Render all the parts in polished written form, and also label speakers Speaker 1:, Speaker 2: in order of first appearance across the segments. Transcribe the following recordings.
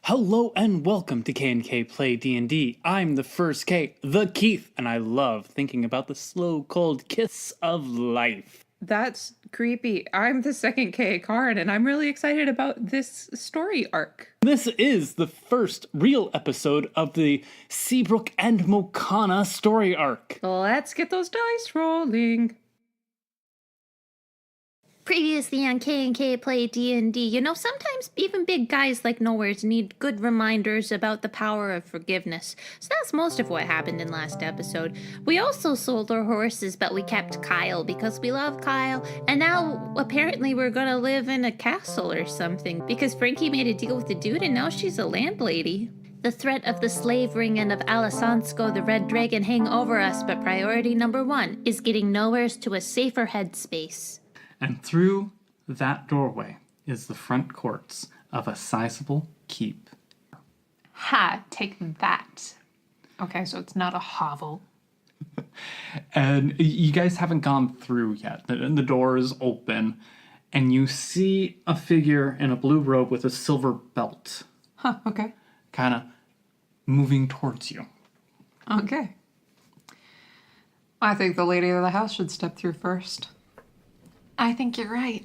Speaker 1: Hello and welcome to K&K Play D&D. I'm the first K, the Keith, and I love thinking about the slow, cold kiss of life.
Speaker 2: That's creepy. I'm the second K, Karin, and I'm really excited about this story arc.
Speaker 1: This is the first real episode of the Seabrook-Mokana story arc.
Speaker 2: Let's get those dice rolling.
Speaker 3: Previously on K&K Play D&D, sometimes even big guys like Nowheres need good reminders about the power of forgiveness. So that's most of what happened in last episode. We also sold our horses, but we kept Kyle because we love Kyle. And now, apparently, we're gonna live in a castle or something because Frankie made a deal with the dude and now she's a landlady. The threat of the slave ring and of Alisansko the Red Dragon hang over us, but priority number one is getting Nowheres to a safer headspace.
Speaker 1: And through that doorway is the front courts of a sizable keep.
Speaker 4: Ha, take that. Okay, so it's not a hovel.
Speaker 1: And you guys haven't gone through yet. The door is open, and you see a figure in a blue robe with a silver belt.
Speaker 4: Huh, okay.
Speaker 1: Kind of moving towards you.
Speaker 4: Okay. I think the lady of the house should step through first. I think you're right.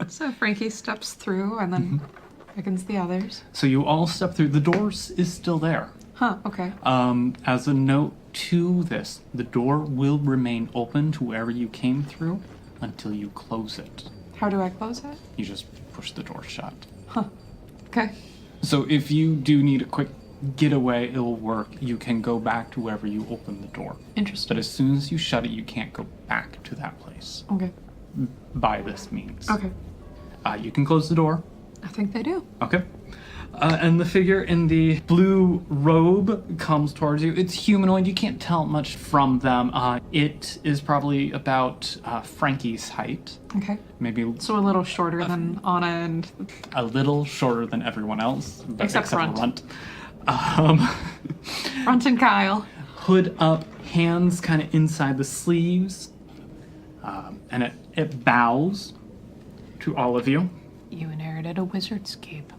Speaker 4: So Frankie steps through and then beckons the others.
Speaker 1: So you all step through. The doors is still there.
Speaker 4: Huh, okay.
Speaker 1: As a note to this, the door will remain open to wherever you came through until you close it.
Speaker 4: How do I close it?
Speaker 1: You just push the door shut.
Speaker 4: Huh. Okay.
Speaker 1: So if you do need a quick getaway, it'll work. You can go back to wherever you open the door.
Speaker 4: Interesting.
Speaker 1: But as soon as you shut it, you can't go back to that place.
Speaker 4: Okay.
Speaker 1: By this means.
Speaker 4: Okay.
Speaker 1: You can close the door.
Speaker 4: I think they do.
Speaker 1: Okay. And the figure in the blue robe comes towards you. It's humanoid. You can't tell much from them. It is probably about Frankie's height.
Speaker 4: Okay.
Speaker 1: Maybe
Speaker 4: So a little shorter than Anna and...
Speaker 1: a little shorter than everyone else.
Speaker 4: Except
Speaker 1: for
Speaker 4: Runt.
Speaker 1: Runt.
Speaker 4: Runt and Kyle.
Speaker 1: Hood up, hands kind of inside the sleeves. And it bows to all of you.
Speaker 4: You inherited a wizard's cape.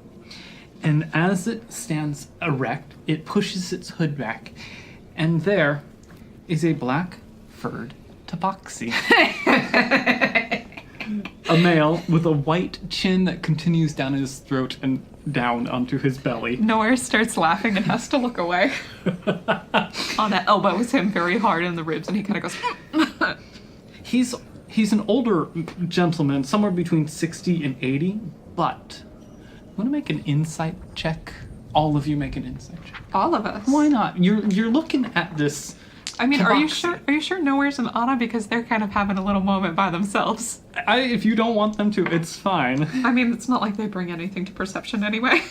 Speaker 1: And as it stands erect, it pushes its hood back. And there is a black furred tabaxi. A male with a white chin that continues down his throat and down onto his belly.
Speaker 4: Nowhere starts laughing and has to look away. Anna elbows him very hard in the ribs and he kind of goes...
Speaker 1: He's an older gentleman, somewhere between 60 and 80, but I'm going to make an insight check. All of you make an insight check.
Speaker 4: All of us.
Speaker 1: Why not? You're looking at this.
Speaker 4: I mean, are you
Speaker 1: tabaxi.
Speaker 4: sure Nowhere's and Anna, because they're kind of having a little moment by themselves?
Speaker 1: If you don't want them to, it's fine.
Speaker 4: I mean, it's not like they bring anything to perception anyway.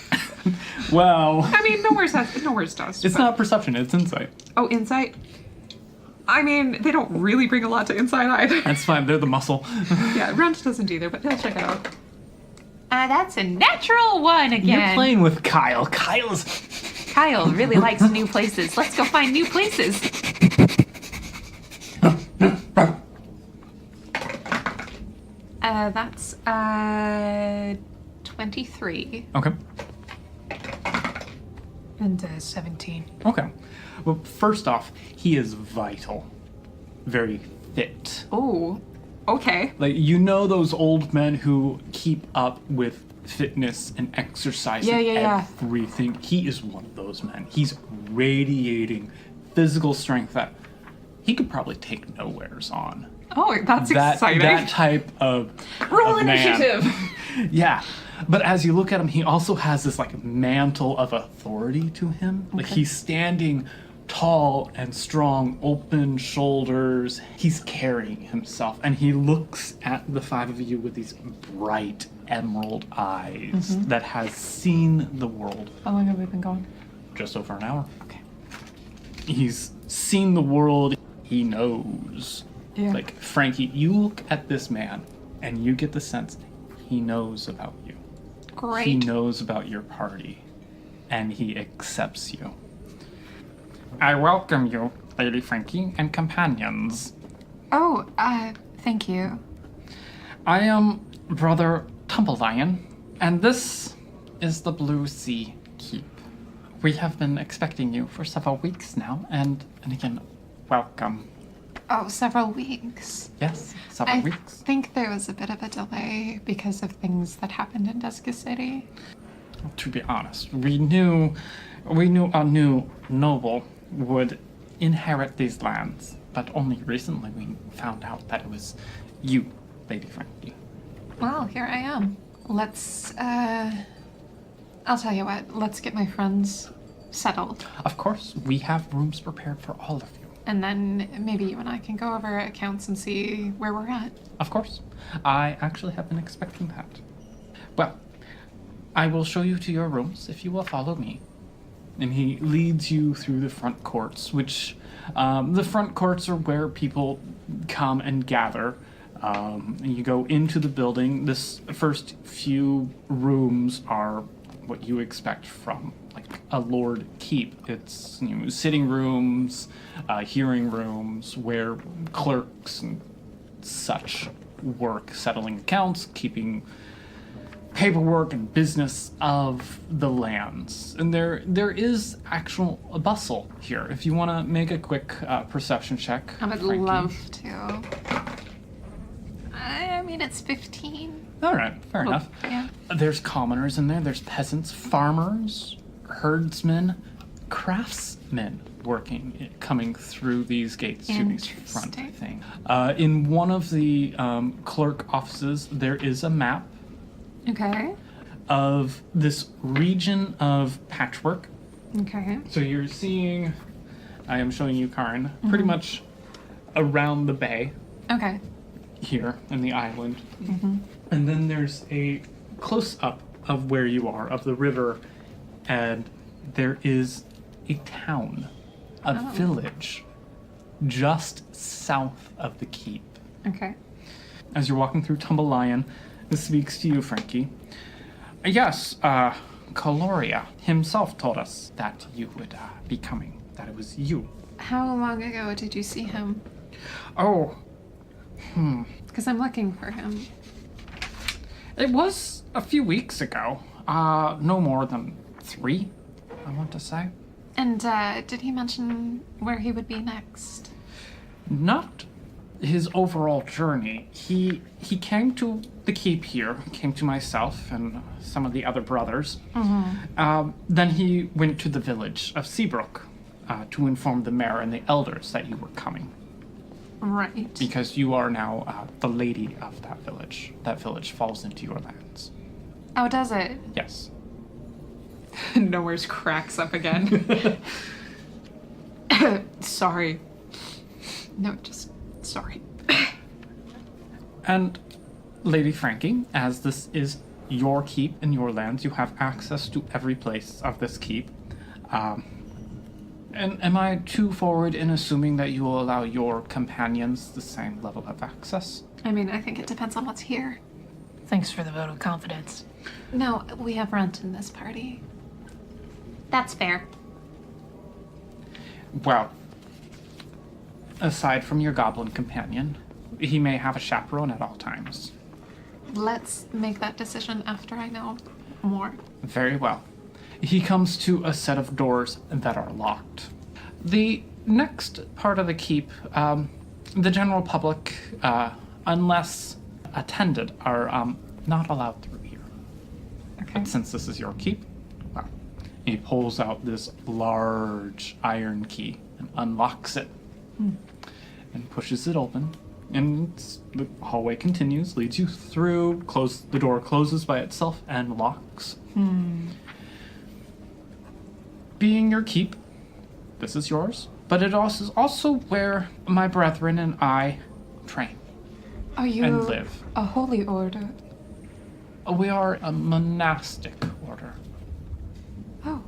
Speaker 1: Well,
Speaker 4: I mean, Nowhere's does.
Speaker 1: it's
Speaker 4: but...
Speaker 1: not perception, it's insight.
Speaker 4: Oh, insight? I mean, they don't really bring a lot to insight either.
Speaker 1: That's fine, they're the muscle.
Speaker 4: Yeah, Runt doesn't either, but he'll check it out. That's a natural one again.
Speaker 1: You're playing with Kyle.
Speaker 4: Kyle really likes new places. Let's go find new places. That's 23.
Speaker 1: Okay.
Speaker 4: And 17.
Speaker 1: Okay. Well, first off, he is vital. Very fit.
Speaker 4: Oh, okay.
Speaker 1: Like, those old men who keep up with fitness and exercise and everything. He is one of those men. He's radiating physical strength that he could probably take Nowheres on.
Speaker 4: Oh, that's exciting.
Speaker 1: That type of
Speaker 4: Roll
Speaker 1: man.
Speaker 4: initiative.
Speaker 1: Yeah. But as you look at him, he also has this mantle of authority to him. Like, he's standing tall and strong, open shoulders. He's carrying himself, and he looks at the five of you with these bright emerald eyes that has seen the world.
Speaker 4: How long have we been going?
Speaker 1: Just over an hour.
Speaker 4: Okay.
Speaker 1: He's seen the world. He knows.
Speaker 4: Yeah.
Speaker 1: Like, Frankie, you look at this man, and you get the sense he knows about you.
Speaker 4: Great.
Speaker 1: He knows about your party, and he accepts you. I welcome you, Lady Frankie, and companions.
Speaker 4: Oh, thank you.
Speaker 1: I am Brother Tumblelion, and this is the Blue Sea Keep. We have been expecting you for several weeks now, and again, welcome.
Speaker 4: Oh, several weeks.
Speaker 1: Yes, several
Speaker 4: I
Speaker 1: weeks.
Speaker 4: think there was a bit of a delay because of things that happened in Duska City.
Speaker 1: To be honest, we knew a new noble would inherit these lands, but only recently we found out that it was you, Lady Frankie.
Speaker 4: Well, here I am. Let's, I'll tell you what, let's get my friends settled.
Speaker 1: Of course, we have rooms prepared for all of you.
Speaker 4: And then maybe you and I can go over accounts and see where we're at.
Speaker 1: Of course. I actually have been expecting that. Well, I will show you to your rooms if you will follow me. And he leads you through the front courts, which the front courts are where people come and gather. And you go into the building. This first few rooms are what you expect from like a lord keep. It's sitting rooms, hearing rooms where clerks and such work, settling accounts, keeping paperwork and business of the lands. And there is actual bustle here. If you want to make a quick perception check,
Speaker 4: I would
Speaker 1: Frankie.
Speaker 4: love to. I mean, it's 15.
Speaker 1: All right, fair enough.
Speaker 4: Yeah.
Speaker 1: There's commoners in there. There's peasants, farmers, herdsmen, craftsmen working, coming through these gates to these front
Speaker 4: Interesting.
Speaker 1: things. In one of the clerk offices, there is a map
Speaker 4: Okay.
Speaker 1: of this region of patchwork.
Speaker 4: Okay.
Speaker 1: So you're seeing, I am showing you, Karin, pretty much around the bay
Speaker 4: Okay.
Speaker 1: here in the island. And then there's a close up of where you are, of the river, and there is a town, a village, just south of the keep.
Speaker 4: Okay.
Speaker 1: As you're walking through Tumble Lion, this speaks to you, Frankie. Yes, Caloria himself told us that you would be coming, that it was you.
Speaker 4: How long ago did you see him?
Speaker 1: Oh,
Speaker 4: Because I'm looking for him.
Speaker 1: it was a few weeks ago. No more than 3, I want to say.
Speaker 4: And did he mention where he would be next?
Speaker 1: Not his overall journey. He came to the keep here, came to myself and some of the other brothers. Then he went to the village of Seabrook to inform the mayor and the elders that you were coming,
Speaker 4: Right.
Speaker 1: because you are now the lady of that village. That village falls into your lands.
Speaker 4: Oh, does it?
Speaker 1: Yes.
Speaker 4: Nowhere's cracks up again. Sorry. No, just sorry.
Speaker 1: And Lady Frankie, as this is your keep and your lands, you have access to every place of this keep. And am I too forward in assuming that you will allow your companions the same level of access?
Speaker 4: I mean, I think it depends on what's here.
Speaker 5: Thanks for the vote of confidence.
Speaker 4: No, we have Runt in this party.
Speaker 3: That's fair.
Speaker 1: Well, aside from your goblin companion, he may have a chaperone at all times.
Speaker 4: Let's make that decision after I know more.
Speaker 1: Very well. He comes to a set of doors that are locked. The next part of the keep, the general public, unless attended, are not allowed through here.
Speaker 4: Okay.
Speaker 1: But since this is your keep, well, he pulls out this large iron key and unlocks it and pushes it open. And the hallway continues, leads you through, the door closes by itself and locks. Being your keep, this is yours, but it is also where my brethren and I train
Speaker 4: Are you
Speaker 1: and live.
Speaker 4: a holy order?
Speaker 1: We are a monastic order.
Speaker 4: Oh.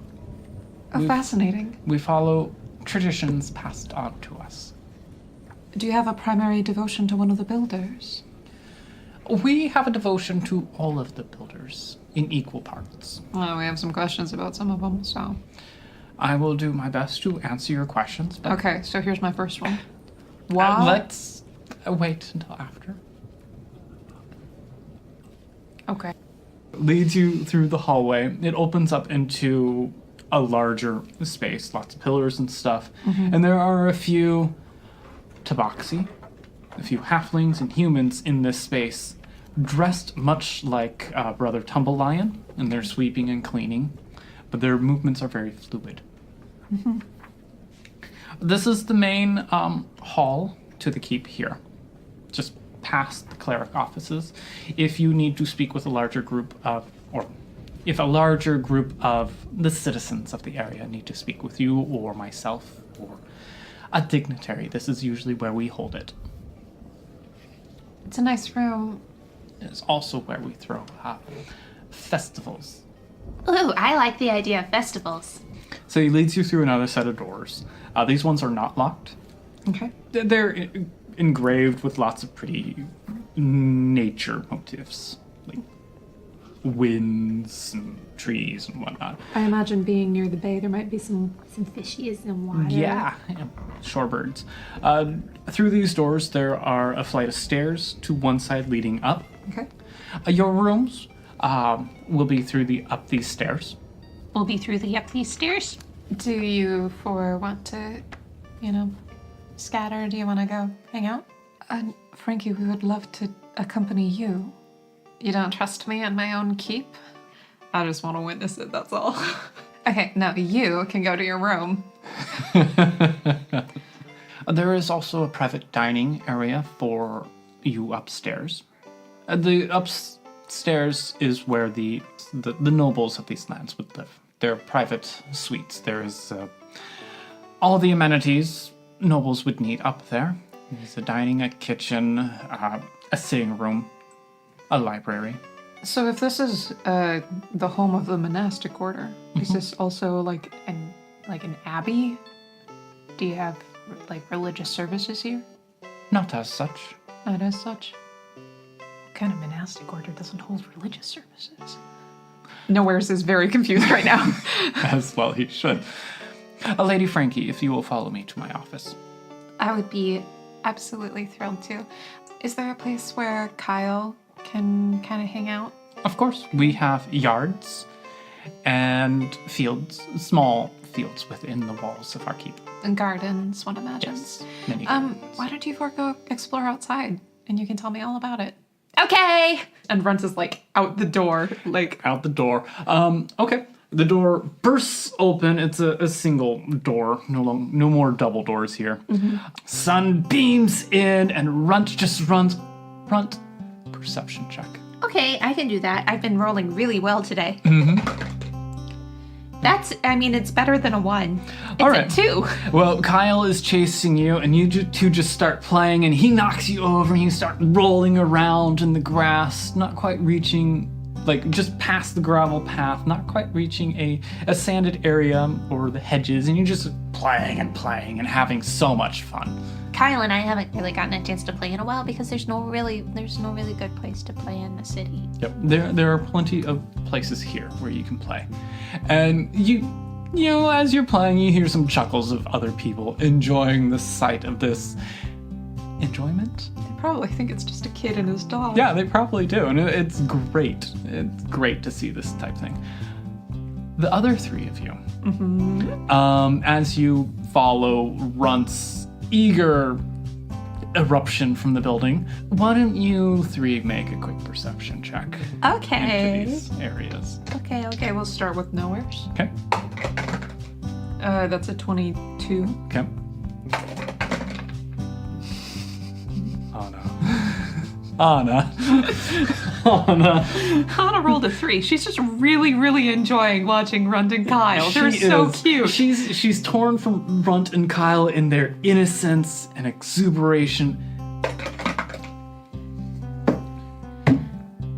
Speaker 1: We've-
Speaker 4: Fascinating.
Speaker 1: We follow traditions passed on to us.
Speaker 4: Do you have a primary devotion to one of the builders?
Speaker 1: We have a devotion to all of the builders in equal parts.
Speaker 4: Well, we have some questions about some of them, so.
Speaker 1: I will do my best to answer your questions, but
Speaker 4: Okay, so here's my first one. Wow.
Speaker 1: let's wait until after.
Speaker 4: Okay.
Speaker 1: Leads you through the hallway. It opens up into a larger space, lots of pillars and stuff. And there are a few tabaxi, a few halflings and humans in this space, dressed much like Brother Tumblelion, and they're sweeping and cleaning, but their movements are very fluid. This is the main hall to the keep here, just past the cleric offices. If you need to speak with a larger group of, or if a larger group of the citizens of the area need to speak with you or myself or a dignitary, this is usually where we hold it.
Speaker 4: It's a nice room.
Speaker 1: It is also where we throw festivals.
Speaker 3: Ooh, I like the idea of festivals.
Speaker 1: So he leads you through another set of doors. These ones are not locked.
Speaker 4: Okay.
Speaker 1: They're engraved with lots of pretty nature motifs, like winds and trees and whatnot.
Speaker 4: I imagine being near the bay, there might be some fishies in water.
Speaker 1: Yeah, shorebirds. Through these doors, there are a flight of stairs to one side leading up.
Speaker 4: Okay.
Speaker 1: Your rooms will be up these stairs.
Speaker 5: We'll be through up these stairs.
Speaker 4: Do you want to, scatter? Do you want to go hang out? Frankie, we would love to accompany you. You don't trust me and my own keep? I just want to witness it, that's all. Okay, now you can go to your room.
Speaker 1: There is also a private dining area for you upstairs. The upstairs is where the nobles of these lands would live. They're private suites. There is all the amenities nobles would need up there. There's a dining, a kitchen, a sitting room, a library.
Speaker 4: So if this is the home of the monastic order, is this also like an abbey? Do you have religious services here?
Speaker 1: Not as such.
Speaker 4: Not as such.
Speaker 5: What kind of monastic order doesn't hold religious services?
Speaker 4: Nowheres is very confused right now.
Speaker 1: As well he should. Lady Frankie, if you will follow me to my office.
Speaker 4: I would be absolutely thrilled to. Is there a place where Kyle can kind of hang out?
Speaker 1: Of course, we have yards and fields, small fields within the walls of our keep.
Speaker 4: And gardens, one imagines.
Speaker 1: Yes, many gardens.
Speaker 4: Why don't you four go explore outside and you can tell me all about it? Okay! And Runt is out the door,
Speaker 1: Out the door. Okay. The door bursts open. It's a single door. No more double doors here. Sun beams in and Runt just runs. Runt, perception check.
Speaker 3: Okay, I can do that. I've been rolling really well today. It's better than a 1. It's
Speaker 1: All right.
Speaker 3: a 2.
Speaker 1: Well, Kyle is chasing you, and you two just start playing, and he knocks you over, and you start rolling around in the grass, not quite reaching, just past the gravel path, not quite reaching a sanded area or the hedges, and you're just playing and having so much fun.
Speaker 3: Kyle and I haven't really gotten a chance to play in a while because there's no really good place to play in the city.
Speaker 1: Yep, there are plenty of places here where you can play. And you as you're playing, you hear some chuckles of other people enjoying the sight of this enjoyment.
Speaker 4: They probably think it's just a kid and his dog.
Speaker 1: Yeah, they probably do, and it's great. It's great to see this type thing. The other three of you, as you follow Runt's eager eruption from the building, why don't you three make a quick perception check
Speaker 3: Okay.
Speaker 1: into these areas?
Speaker 4: Okay, we'll start with nowheres.
Speaker 1: Okay.
Speaker 4: That's a 22.
Speaker 1: Okay. Anna.
Speaker 4: Hannah rolled a 3. She's just really, really enjoying watching Runt and Kyle. They're so cute.
Speaker 1: She's torn from Runt and Kyle in their innocence and exuberation.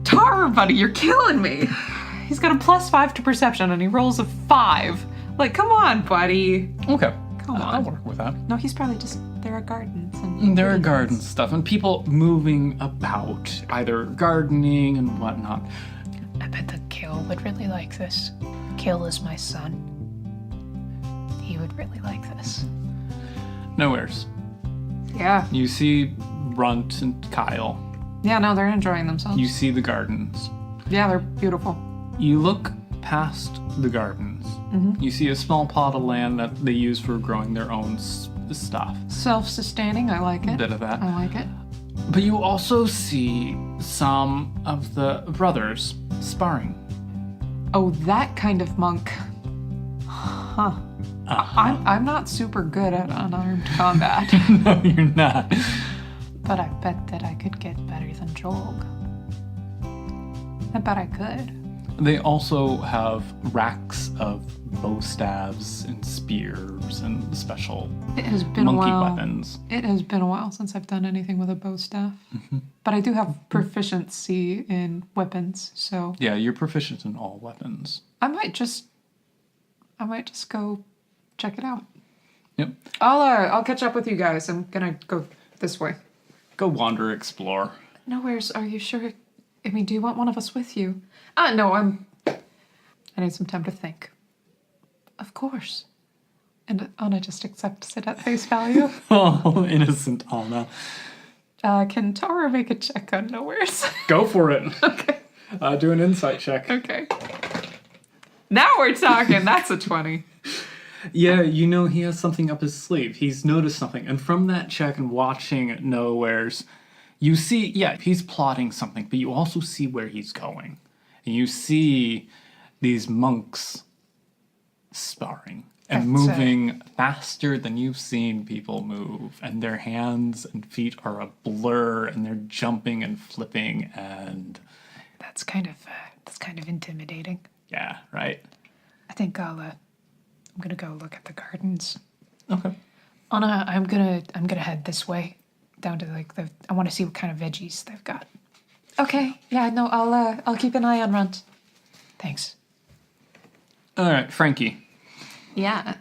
Speaker 4: Tarur, buddy, you're killing me. He's got a +5 to perception and he rolls a 5. Come on, buddy.
Speaker 1: Okay.
Speaker 4: Come on.
Speaker 1: I'll work with that.
Speaker 4: No, he's probably just, there are gardens. And
Speaker 1: There are garden stuff and people moving about, either gardening and whatnot.
Speaker 5: I bet that Kill would really like this. Kill is my son. He would really like this.
Speaker 1: Nowheres.
Speaker 4: Yeah.
Speaker 1: You see Runt and Kyle.
Speaker 4: Yeah, no, they're enjoying themselves.
Speaker 1: You see the gardens.
Speaker 4: Yeah, they're beautiful.
Speaker 1: You look past the gardens. You see a small plot of land that they use for growing their own stuff.
Speaker 4: Self-sustaining, I like
Speaker 1: A
Speaker 4: it.
Speaker 1: bit of that.
Speaker 4: I like it.
Speaker 1: But you also see some of the brothers sparring.
Speaker 4: Oh, that kind of monk. Huh. I'm not super good at unarmed combat.
Speaker 1: No, you're not.
Speaker 5: But I bet that I could get better than Jolg. I bet I could.
Speaker 1: They also have racks of bow staves and spears and special
Speaker 4: It has been
Speaker 1: monkey
Speaker 4: a while.
Speaker 1: weapons.
Speaker 4: It has been a while since I've done anything with a bow staff. But I do have proficiency in weapons, so
Speaker 1: Yeah, you're proficient in all weapons.
Speaker 4: I might just go check it out.
Speaker 1: Yep.
Speaker 4: I'll catch up with you guys. I'm gonna go this way.
Speaker 1: Go wander, explore.
Speaker 4: Nowhere's. Are you sure? I mean, do you want one of us with you? No. I need some time to think. Of course. And Anna just accepts it at face value.
Speaker 1: Oh, innocent Anna.
Speaker 4: Can Tarur make a check on nowheres?
Speaker 1: Go for it.
Speaker 4: Okay.
Speaker 1: Do an insight check.
Speaker 4: Okay. Now we're talking. That's a 20.
Speaker 1: Yeah, you know he has something up his sleeve. He's noticed something. And from that check and watching Nowheres, you see, yeah, he's plotting something, but you also see where he's going. And you see these monks sparring and
Speaker 5: That's,
Speaker 1: moving faster than you've seen people move. And their hands and feet are a blur, and they're jumping and flipping, and
Speaker 5: That's kind of intimidating.
Speaker 1: yeah, right?
Speaker 5: I think I'm gonna go look at the gardens.
Speaker 1: Okay.
Speaker 5: Anna, I'm gonna head this way, down to I want to see what kind of veggies they've got.
Speaker 4: Okay. Yeah. No. I'll keep an eye on Runt.
Speaker 5: Thanks.
Speaker 1: All right, Frankie.
Speaker 4: Yeah.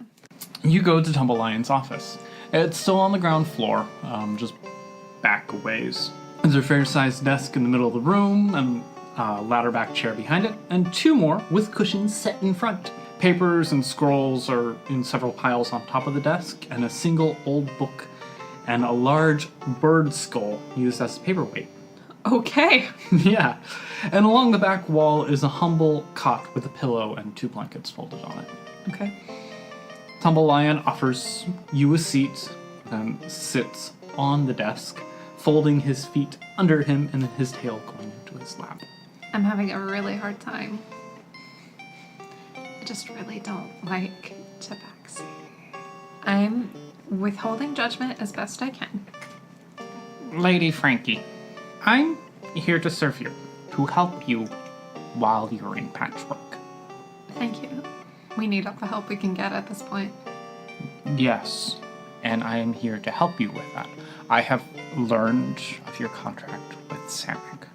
Speaker 1: You go to Tumble Lion's office. It's still on the ground floor, just back a ways. There's a fair-sized desk in the middle of the room, and a ladder-back chair behind it, and two more with cushions set in front. Papers and scrolls are in several piles on top of the desk, and a single old book, and a large bird skull used as a paperweight.
Speaker 4: Okay.
Speaker 1: Yeah. And along the back wall is a humble cot with a pillow and 2 blankets folded on it.
Speaker 4: Okay.
Speaker 1: Tumble Lion offers you a seat and sits on the desk, folding his feet under him and his tail going into his lap.
Speaker 4: I'm having a really hard time. I just really don't like tabaxi. I'm withholding judgment as best I can.
Speaker 1: Lady Frankie, I'm here to serve you, to help you while you're in patchwork.
Speaker 4: Thank you. We need all the help we can get at this point.
Speaker 1: Yes, and I am here to help you with that. I have learned of your contract with Seabrook.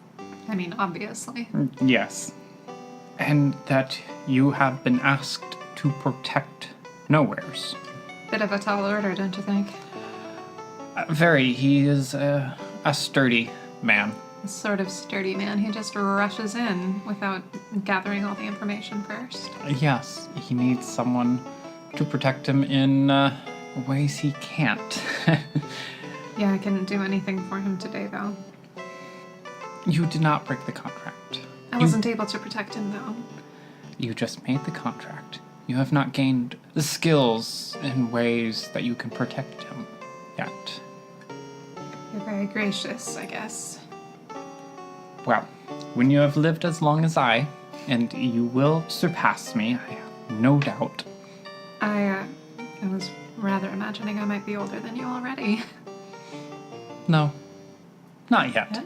Speaker 4: I mean, obviously.
Speaker 1: Yes. And that you have been asked to protect Nowheres.
Speaker 4: Bit of a tall order, don't you think?
Speaker 1: Very. He is a sturdy man.
Speaker 4: A sort of sturdy man who just rushes in without gathering all the information first.
Speaker 1: Yes, he needs someone to protect him in ways he can't.
Speaker 4: Yeah, I couldn't do anything for him today, though.
Speaker 1: You did not break the contract.
Speaker 4: I wasn't able to protect him, though.
Speaker 1: You just made the contract. You have not gained the skills in ways that you can protect him yet.
Speaker 4: You're very gracious, I guess.
Speaker 1: Well, when you have lived as long as I, and you will surpass me, I have no doubt.
Speaker 4: I was rather imagining I might be older than you already.
Speaker 1: No, not yet.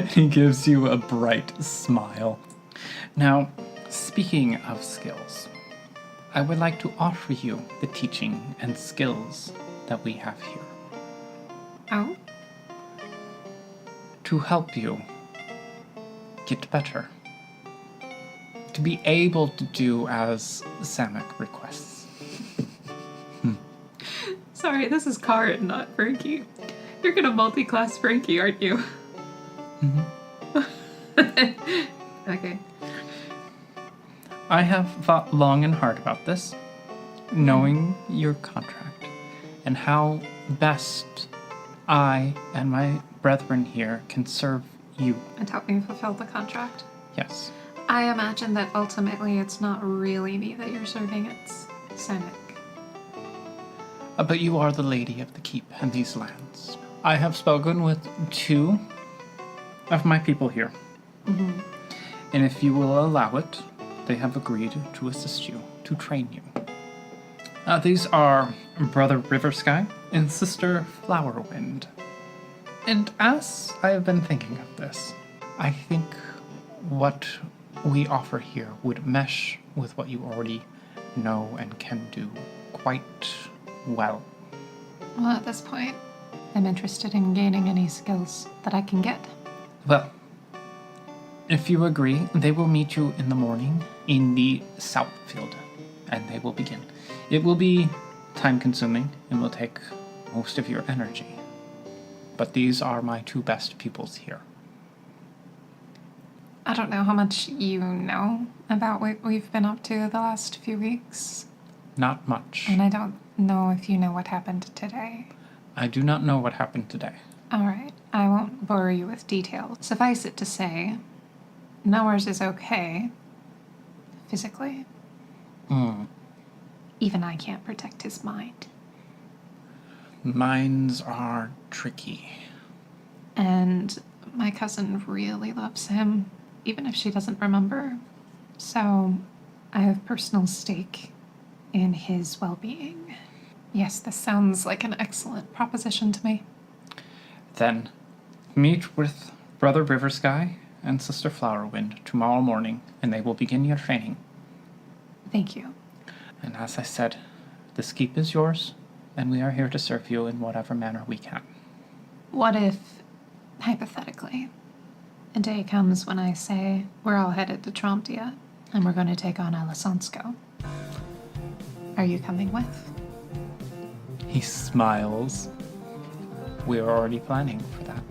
Speaker 1: He gives you a bright smile. Now, speaking of skills, I would like to offer you the teaching and skills that we have here
Speaker 4: Oh?
Speaker 1: to help you get better. To be able to do as Samek requests.
Speaker 4: Sorry, this is Karin, not Frankie. You're gonna multi-class Frankie, aren't you? Okay.
Speaker 1: I have thought long and hard about this, knowing your contract, and how best I and my brethren here can serve you.
Speaker 4: And help me fulfill the contract.
Speaker 1: Yes.
Speaker 4: I imagine that ultimately it's not really me that you're serving, it's Senek.
Speaker 1: But you are the lady of the keep and these lands. I have spoken with 2 of my people here. And if you will allow it, they have agreed to assist you, to train you. These are Brother Riversky and Sister Flowerwind. And as I have been thinking of this, I think what we offer here would mesh with what you already know and can do quite well.
Speaker 4: Well, at this point, I'm interested in gaining any skills that I can get.
Speaker 1: Well, if you agree, they will meet you in the morning in the south field, and they will begin. It will be time-consuming and will take most of your energy. But these are my 2 best pupils here.
Speaker 4: I don't know how much you know about what we've been up to the last few weeks.
Speaker 1: Not much.
Speaker 4: And I don't know if you know what happened today.
Speaker 1: I do not know what happened today.
Speaker 4: All right, I won't bore you with details. Suffice it to say, Nowheres is okay. Physically. Even I can't protect his mind.
Speaker 1: Minds are tricky.
Speaker 4: And my cousin really loves him, even if she doesn't remember. So I have personal stake in his well-being. Yes, this sounds like an excellent proposition to me.
Speaker 1: Then meet with Brother Riversky and Sister Flowerwind tomorrow morning, and they will begin your training.
Speaker 4: Thank you.
Speaker 1: And as I said, this keep is yours, and we are here to serve you in whatever manner we can.
Speaker 4: What if, hypothetically, a day comes when I say we're all headed to Tromptia and we're going to take on Alisonsko? Are you coming with?
Speaker 1: He smiles. We are already planning for that.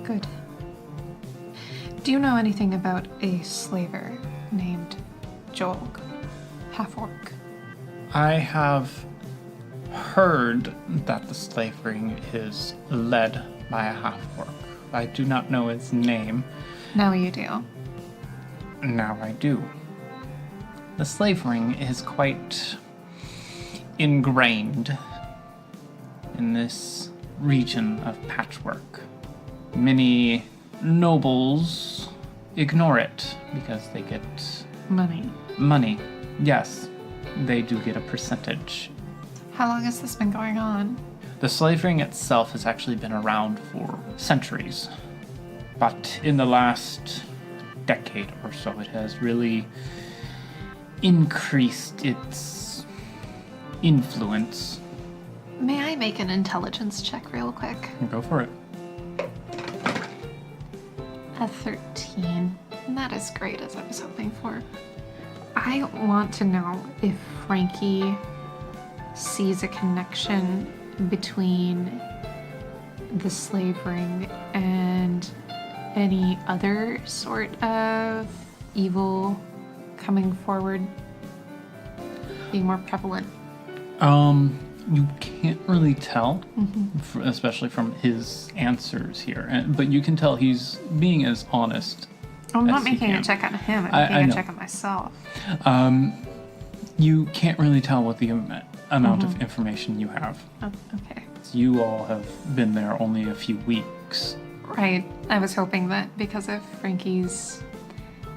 Speaker 4: Good. Do you know anything about a slaver named Jolg, half-orc?
Speaker 1: I have heard that the slave ring is led by a half-orc. I do not know his name.
Speaker 4: Now you do.
Speaker 1: Now I do. The slave ring is quite ingrained in this region of Patchwork. Many nobles ignore it because they get money. Yes, they do get a percentage.
Speaker 4: How long has this been going on?
Speaker 1: The slave ring itself has actually been around for centuries, but in the last decade or so, it has really increased its influence.
Speaker 4: May I make an intelligence check real quick?
Speaker 1: Go for it.
Speaker 4: A 13. Not as great as I was hoping for. I want to know if Frankie sees a connection between the slave ring and any other sort of evil coming forward, being more prevalent.
Speaker 1: You can't really tell, especially from his answers here, but you can tell he's being as honest.
Speaker 4: I'm not
Speaker 1: as he
Speaker 4: making a
Speaker 1: can.
Speaker 4: check on him, I'm
Speaker 1: I
Speaker 4: making a
Speaker 1: know.
Speaker 4: check on myself.
Speaker 1: You can't really tell what the amount of information you have.
Speaker 4: Oh, okay.
Speaker 1: You all have been there only a few weeks.
Speaker 4: Right. I was hoping that because of Frankie's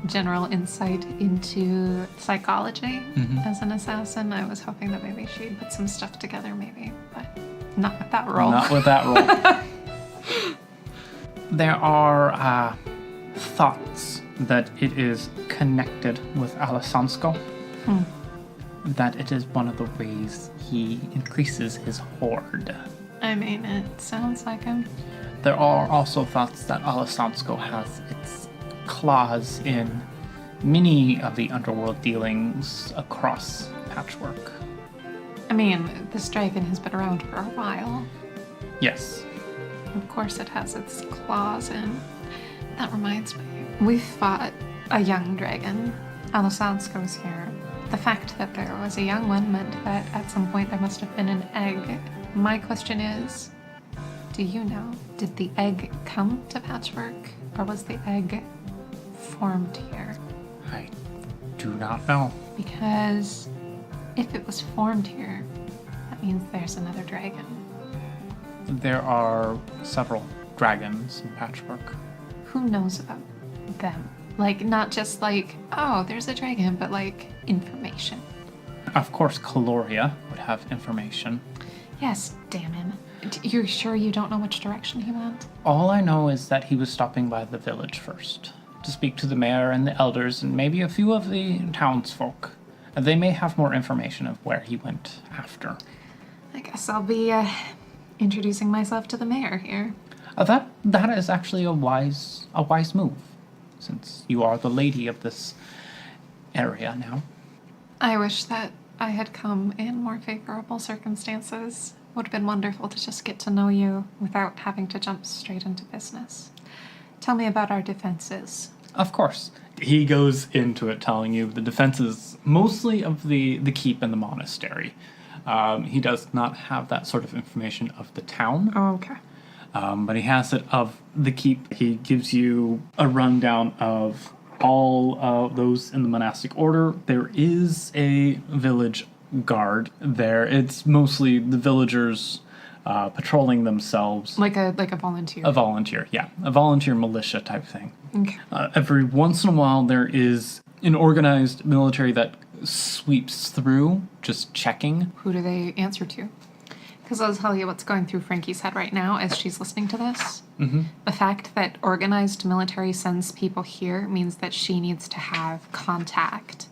Speaker 4: general insight into psychology as an assassin, I was hoping that maybe she'd put some stuff together, maybe, but not with that role.
Speaker 1: Not with that role. There are thoughts that it is connected with Alisonsko. That it is one of the ways he increases his hoard.
Speaker 4: I mean, it sounds like him.
Speaker 1: There are also thoughts that Alisonsko has its claws in many of the underworld dealings across Patchwork.
Speaker 4: I mean, this dragon has been around for a while.
Speaker 1: Yes.
Speaker 4: Of course it has its claws in. That reminds me. We fought a young dragon. Alisonsko's here. The fact that there was a young one meant that at some point there must have been an egg. My question is, do you know? Did the egg come to Patchwork, or was the egg formed here?
Speaker 6: I do not know.
Speaker 4: Because if it was formed here, that means there's another dragon.
Speaker 6: There are several dragons in Patchwork.
Speaker 4: Who knows about them? Like, not just like, oh, there's a dragon, but like information.
Speaker 6: Of course, Caloria would have information.
Speaker 4: Yes, damn him. You're sure you don't know which direction he went?
Speaker 6: All I know is that he was stopping by the village first to speak to the mayor and the elders and maybe a few of the townsfolk. They may have more information of where he went after.
Speaker 4: I guess I'll be introducing myself to the mayor here.
Speaker 6: That is actually a wise move, since you are the lady of this area now.
Speaker 4: I wish that I had come in more favorable circumstances. Would have been wonderful to just get to know you without having to jump straight into business. Tell me about our defenses.
Speaker 6: Of course.
Speaker 1: He goes into it telling you the defenses mostly of the keep and the monastery. He does not have that sort of information of the town.
Speaker 4: Oh, okay.
Speaker 1: But he has it of the keep. He gives you a rundown of all of those in the monastic order. There is a village guard there. It's mostly the villagers patrolling themselves.
Speaker 4: Like a volunteer.
Speaker 1: A volunteer, yeah. A volunteer militia type thing.
Speaker 4: Okay.
Speaker 1: Every once in a while, there is an organized military that sweeps through, just checking.
Speaker 4: Who do they answer to? Because I'll tell you what's going through Frankie's head right now as she's listening to this.
Speaker 1: Mm-hmm.
Speaker 4: The fact that organized military sends people here means that she needs to have contact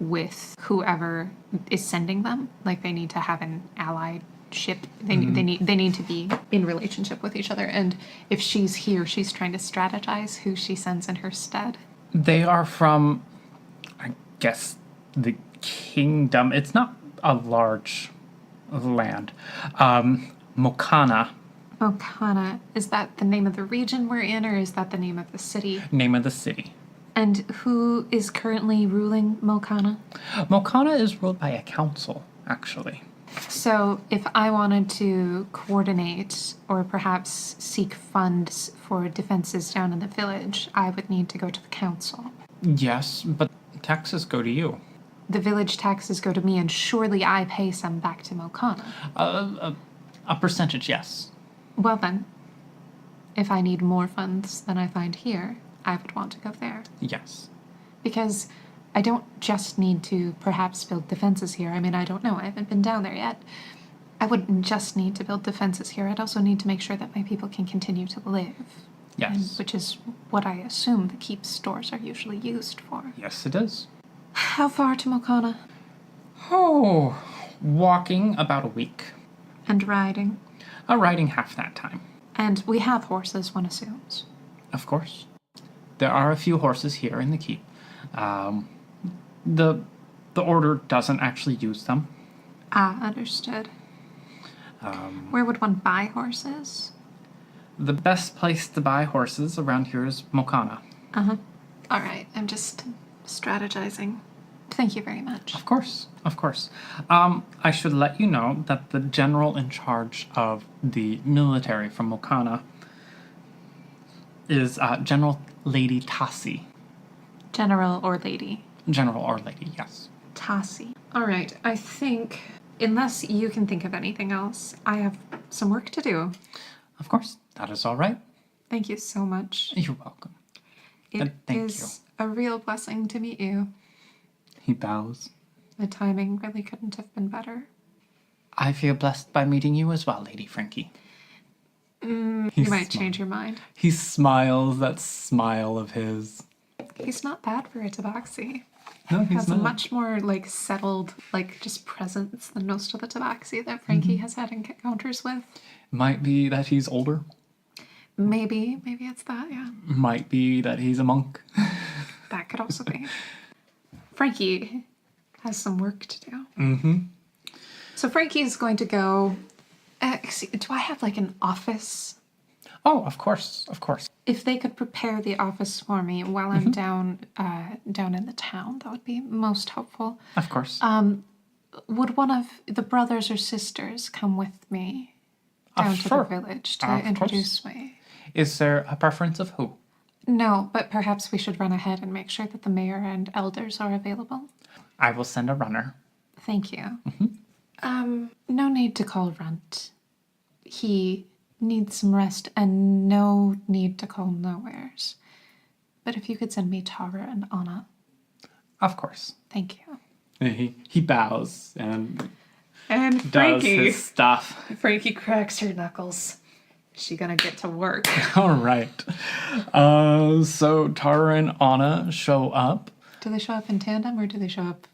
Speaker 4: with whoever is sending them. Like, they need to have an allied ship. They need to be in relationship with each other. And if she's here, she's trying to strategize who she sends in her stead.
Speaker 6: They are from, I guess, the kingdom. It's not a large land. Mokana.
Speaker 4: Mokana, is that the name of the region we're in, or is that the name of the city?
Speaker 6: Name of the city.
Speaker 4: And who is currently ruling Mokana?
Speaker 6: Mokana is ruled by a council, actually.
Speaker 4: So if I wanted to coordinate or perhaps seek funds for defenses down in the village, I would need to go to the council.
Speaker 6: Yes, but taxes go to you.
Speaker 4: The village taxes go to me, and surely I pay some back to Mokana.
Speaker 6: A percentage, yes.
Speaker 4: Well then, if I need more funds than I find here, I would want to go there.
Speaker 6: Yes.
Speaker 4: Because I don't just need to perhaps build defenses here. I mean, I don't know. I haven't been down there yet. I wouldn't just need to build defenses here. I'd also need to make sure that my people can continue to live.
Speaker 6: Yes.
Speaker 4: And, which is what I assume the keep stores are usually used for.
Speaker 6: Yes, it is.
Speaker 4: How far to Mokana?
Speaker 6: Oh, walking about a week.
Speaker 4: And riding?
Speaker 6: Riding half that time.
Speaker 4: And we have horses, one assumes.
Speaker 6: Of course. There are a few horses here in the keep. The order doesn't actually use them.
Speaker 4: Ah, understood. Where would one buy horses?
Speaker 6: The best place to buy horses around here is Mokana.
Speaker 4: Uh-huh. All right, I'm just strategizing. Thank you very much.
Speaker 6: Of course, of course. I should let you know that the general in charge of the military from Mokana is General Lady Tassi.
Speaker 4: General or lady?
Speaker 6: General or lady, yes.
Speaker 4: Tassi. All right, I think, unless you can think of anything else, I have some work to do.
Speaker 6: Of course, that is all right.
Speaker 4: Thank you so much.
Speaker 6: You're welcome.
Speaker 4: It
Speaker 6: thank
Speaker 4: is a real blessing to meet you.
Speaker 6: He bows.
Speaker 4: The timing really couldn't have been better.
Speaker 6: I feel blessed by meeting you as well, Lady Frankie.
Speaker 4: You might change your mind.
Speaker 1: He smiles, that smile of his.
Speaker 4: He's not bad for a tabaxi.
Speaker 1: No,
Speaker 4: He
Speaker 1: he's
Speaker 4: has
Speaker 1: not.
Speaker 4: a much more, like, settled, like, just presence than most of the tabaxi that Frankie has had encounters with.
Speaker 1: Might be that he's older.
Speaker 4: Maybe it's that, yeah.
Speaker 1: Might be that he's a monk.
Speaker 4: That could also be. Frankie has some work to do.
Speaker 1: Mm-hmm.
Speaker 4: So Frankie's going to go... do I have, like, an office?
Speaker 6: Oh, of course, of course.
Speaker 4: If they could prepare the office for me while I'm down in the town, that would be most helpful.
Speaker 6: Of course.
Speaker 4: Would one of the brothers or sisters come with me? down to the
Speaker 6: Sure.
Speaker 4: village to
Speaker 6: Of
Speaker 4: introduce me.
Speaker 6: Is there a preference of who?
Speaker 4: No, but perhaps we should run ahead and make sure that the mayor and elders are available.
Speaker 6: I will send a runner.
Speaker 4: Thank you. No need to call Runt. He needs some rest, and no need to call Nowheres. But if you could send me Tarur and Anna,
Speaker 6: Of course.
Speaker 4: thank you.
Speaker 1: He bows and
Speaker 2: And
Speaker 1: does
Speaker 2: Frankie.
Speaker 1: his stuff.
Speaker 2: Frankie cracks her knuckles. She gonna get to work.
Speaker 1: All right. So Tara and Anna show up,
Speaker 4: Do they show up in tandem or do they show up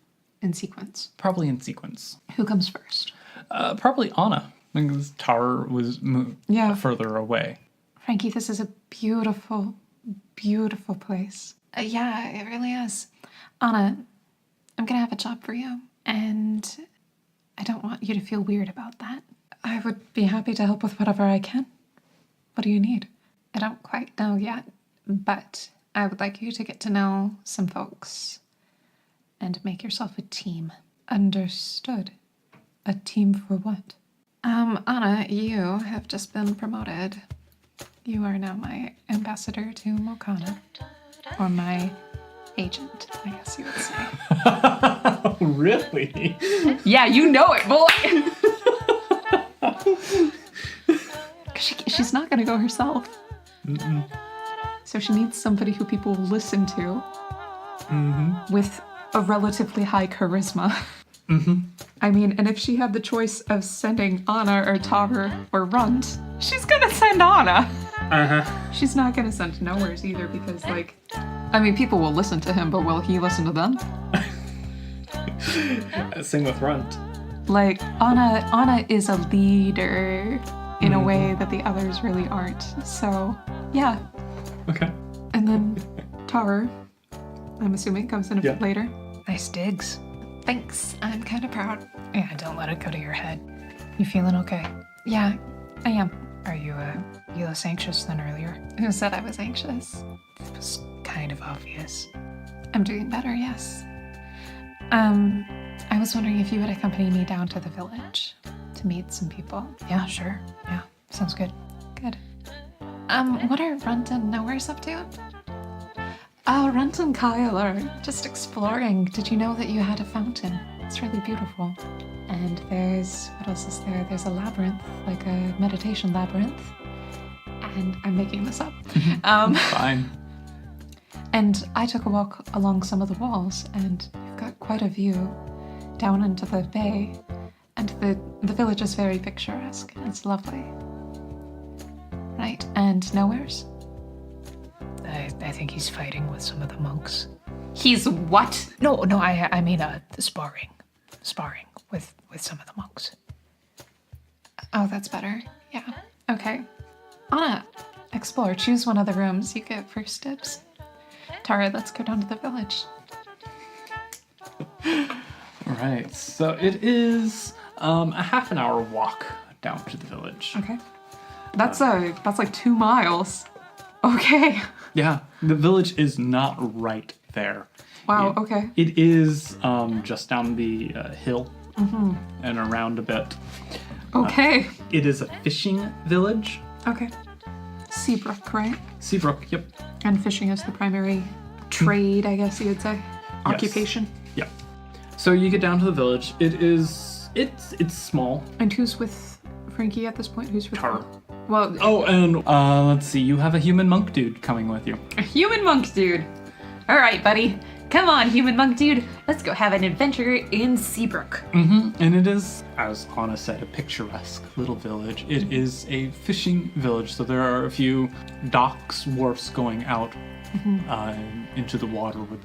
Speaker 4: in sequence?
Speaker 1: probably in sequence.
Speaker 4: Who comes first?
Speaker 1: Probably Anna, because Tara was
Speaker 4: Yeah.
Speaker 1: further away.
Speaker 4: Frankie, this is a beautiful, beautiful place. Yeah, it really is. Anna, I'm gonna have a job for you, and I don't want you to feel weird about that. I would be happy to help with whatever I can. What do you need? I don't quite know yet, but I would like you to get to know some folks and make yourself a team. Understood. A team for what? Anna, you have just been promoted. You are now my ambassador to Mokana. Or my agent, I guess you would say.
Speaker 1: Oh, really?
Speaker 4: Yeah, you know it, boy! She's not gonna go herself. So she needs somebody who people will listen to with a relatively high charisma. I mean, and if she had the choice of sending Anna or Tarur or Runt, she's gonna send Anna. She's not gonna send Nowheres either because, like, I mean, people will listen to him, but will he listen to them?
Speaker 1: Sing with Runt.
Speaker 4: Like, Anna is a leader in a way that the others really aren't. So, yeah.
Speaker 1: Okay.
Speaker 4: And then Tarur, I'm assuming, comes in a bit later.
Speaker 5: Nice digs.
Speaker 4: Thanks. I'm kind of proud.
Speaker 5: Yeah, don't let it go to your head. You feeling okay?
Speaker 4: Yeah, I am.
Speaker 5: Are you less anxious than earlier?
Speaker 4: Who said I was anxious?
Speaker 5: It was kind of obvious.
Speaker 4: I'm doing better, yes. I was wondering if you would accompany me down to the village to meet some people.
Speaker 5: Yeah, sure. Yeah, sounds good.
Speaker 4: Good. What are Runt and Nowheres up to? Runt and Kyle are just exploring. Did you know that you had a fountain? It's really beautiful. And there's, what else is there? There's a labyrinth, like a meditation labyrinth. And I'm making this up.
Speaker 1: Fine.
Speaker 4: And I took a walk along some of the walls, and you've got quite a view down into the bay. And the village is very picturesque. It's lovely. Right, and Nowheres?
Speaker 5: I think he's fighting with some of the monks.
Speaker 4: He's what?
Speaker 5: No, I mean the sparring with some of the monks.
Speaker 4: Oh, that's better. Yeah. Okay. Anna, explore. Choose one of the rooms. You get first dibs. Tara, let's go down to the village.
Speaker 1: All right. So it is a half an hour walk down to the village.
Speaker 4: Okay. That's like 2 miles. Okay.
Speaker 1: Yeah, the village is not right there.
Speaker 4: Wow.
Speaker 1: It-
Speaker 4: Okay.
Speaker 1: It is just down the hill and around a bit.
Speaker 4: Okay.
Speaker 1: It is a fishing village.
Speaker 4: Okay. Seabrook, right?
Speaker 1: Seabrook, yep.
Speaker 4: And fishing is the primary trade, I guess you would say. Occupation.
Speaker 1: Yep. So you get down to the village. It's small.
Speaker 4: And who's with Frankie at this point? Who's with
Speaker 1: Tarur.
Speaker 4: Well,
Speaker 1: Oh, and let's see. You have a human monk dude coming with you.
Speaker 4: a human monk dude. All right, buddy. Come on, human monk dude. Let's go have an adventure in Seabrook.
Speaker 1: And it is, as Anna said, a picturesque little village. It is a fishing village, so there are a few docks, wharfs going out into the water with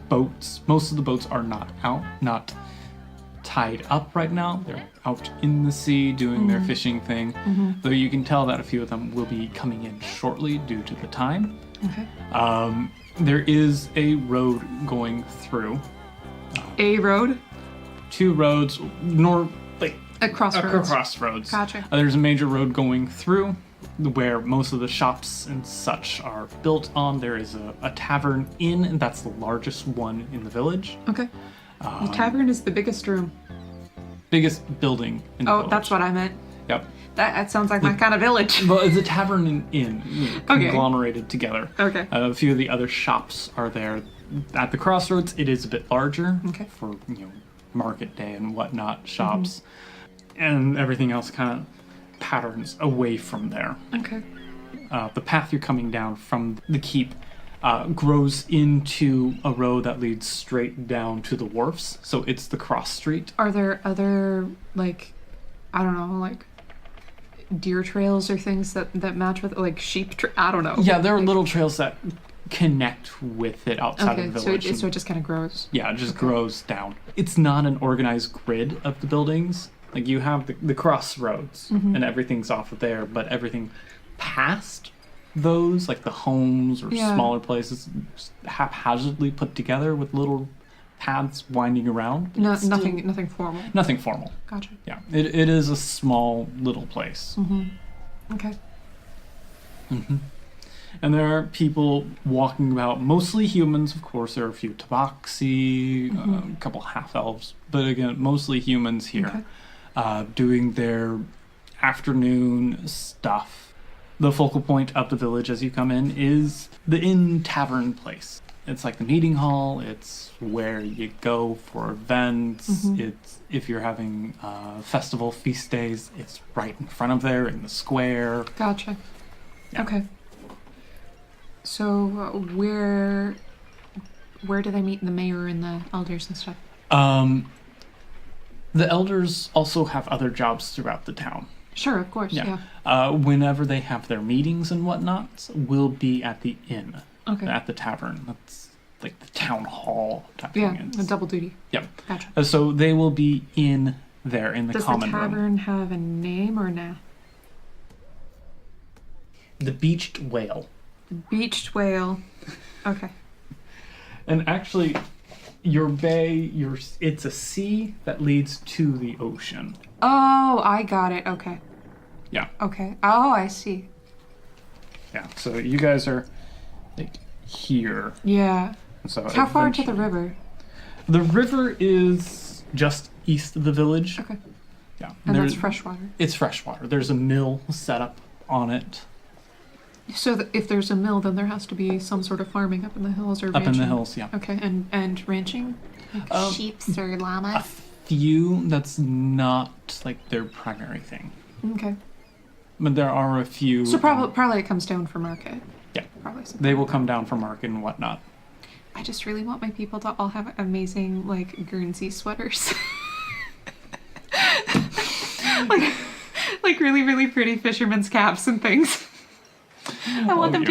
Speaker 1: boats. Most of the boats are not tied up right now. They're out in the sea doing their fishing thing, though you can tell that a few of them will be coming in shortly due to the time.
Speaker 4: Okay.
Speaker 1: There is a road going through.
Speaker 4: A road?
Speaker 1: 2 roads,
Speaker 4: A crossroads.
Speaker 1: crossroads.
Speaker 4: Gotcha.
Speaker 1: There's a major road going through where most of the shops and such are built on. There is a tavern inn, and that's the largest one in the village.
Speaker 4: Okay. The tavern is the biggest room.
Speaker 1: Biggest building in the village.
Speaker 4: Oh, that's what I meant.
Speaker 1: Yep.
Speaker 4: That sounds like my kind of village.
Speaker 1: Well, it's a tavern and inn,
Speaker 4: Okay.
Speaker 1: conglomerated together.
Speaker 4: Okay.
Speaker 1: A few of the other shops are there. At the crossroads, it is a bit larger for market day and whatnot shops, and everything else kind of patterns away from there.
Speaker 4: Okay.
Speaker 1: The path you're coming down from the keep grows into a road that leads straight down to the wharfs. So it's the cross street.
Speaker 4: Are there other, like, I don't know, like deer trails or things that match with, like sheep? I don't know.
Speaker 1: Yeah, there are
Speaker 4: Like-
Speaker 1: little trails that connect with it outside
Speaker 4: Okay,
Speaker 1: of the
Speaker 4: so
Speaker 1: village.
Speaker 4: it just kind of grows.
Speaker 1: Yeah, it just grows down. It's not an organized grid of the buildings. Like you have the crossroads and everything's off of there, but everything past those, like the homes or
Speaker 4: Yeah.
Speaker 1: smaller places, just haphazardly put together with little paths winding around.
Speaker 4: No,
Speaker 1: It's still-
Speaker 4: nothing formal.
Speaker 1: Nothing formal.
Speaker 4: Gotcha.
Speaker 1: Yeah, it is a small little place.
Speaker 4: Okay.
Speaker 1: And there are people walking about, mostly humans, of course. There are a few tabaxi, a couple half-elves, but again, mostly humans here, doing their afternoon stuff. The focal point of the village as you come in is the inn tavern place. It's like the meeting hall. It's where you go for events. It's if you're having festival feast days, it's right in front of there in the square.
Speaker 4: Gotcha.
Speaker 1: Yeah.
Speaker 4: Okay. So where do they meet the mayor and the elders and stuff?
Speaker 1: The elders also have other jobs throughout the town.
Speaker 4: Sure, of course. Yeah.
Speaker 1: Whenever they have their meetings and whatnot, will be at the inn,
Speaker 4: Okay.
Speaker 1: at the tavern. That's like the town hall type
Speaker 4: Yeah,
Speaker 1: thing.
Speaker 4: a double duty.
Speaker 1: Yep.
Speaker 4: Gotcha.
Speaker 1: So they will be in there in the
Speaker 4: Does the
Speaker 1: common room.
Speaker 4: tavern have a name or nah?
Speaker 1: The Beached Whale.
Speaker 4: Beached whale. Okay.
Speaker 1: And actually, your bay, it's a sea that leads to the ocean.
Speaker 4: Oh, I got it. Okay.
Speaker 1: Yeah.
Speaker 4: Okay. Oh, I see.
Speaker 1: Yeah. So you guys are like here.
Speaker 4: Yeah.
Speaker 1: So
Speaker 4: How far to the
Speaker 1: eventually-
Speaker 4: river?
Speaker 1: The river is just east of the village.
Speaker 4: Okay.
Speaker 1: Yeah.
Speaker 4: And
Speaker 1: There's-
Speaker 4: that's freshwater.
Speaker 1: It's freshwater. There's a mill set up on it.
Speaker 4: So if there's a mill, then there has to be some sort of farming up in the hills or
Speaker 1: Up in
Speaker 4: ranching.
Speaker 1: the hills, yeah.
Speaker 4: Okay, and ranching? Like sheeps or
Speaker 1: A
Speaker 4: llamas?
Speaker 1: few, that's not like their primary thing.
Speaker 4: Okay.
Speaker 1: But there are a few.
Speaker 4: So probably it comes down for market.
Speaker 1: Yeah.
Speaker 4: Probably something.
Speaker 1: They will come down from market and whatnot.
Speaker 4: I just really want my people to all have amazing, like, Guernsey sweaters. like really, really pretty fisherman's caps and things. I want them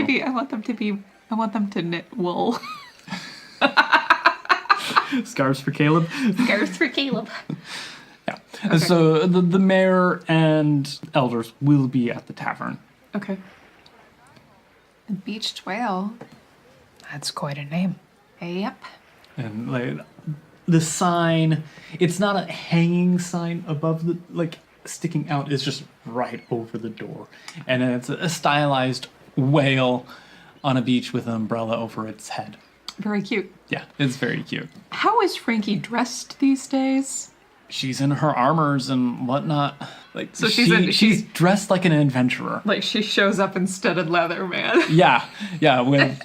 Speaker 4: to knit wool.
Speaker 1: Scarves for Caleb.
Speaker 3: Scarves for Caleb.
Speaker 1: Yeah. And so the mayor and elders will be at the tavern.
Speaker 4: Okay. The beached whale.
Speaker 5: That's quite a name.
Speaker 4: Yep.
Speaker 1: And like the sign, it's not a hanging sign above the like sticking out. It's just right over the door, and it's a stylized whale on a beach with an umbrella over its head.
Speaker 4: Very cute.
Speaker 1: Yeah, it's very cute.
Speaker 4: How is Frankie dressed these days?
Speaker 1: She's in her armors and whatnot. Like
Speaker 4: So
Speaker 1: she's dressed like an adventurer.
Speaker 4: Like she shows up in studded leather, man.
Speaker 1: Yeah, with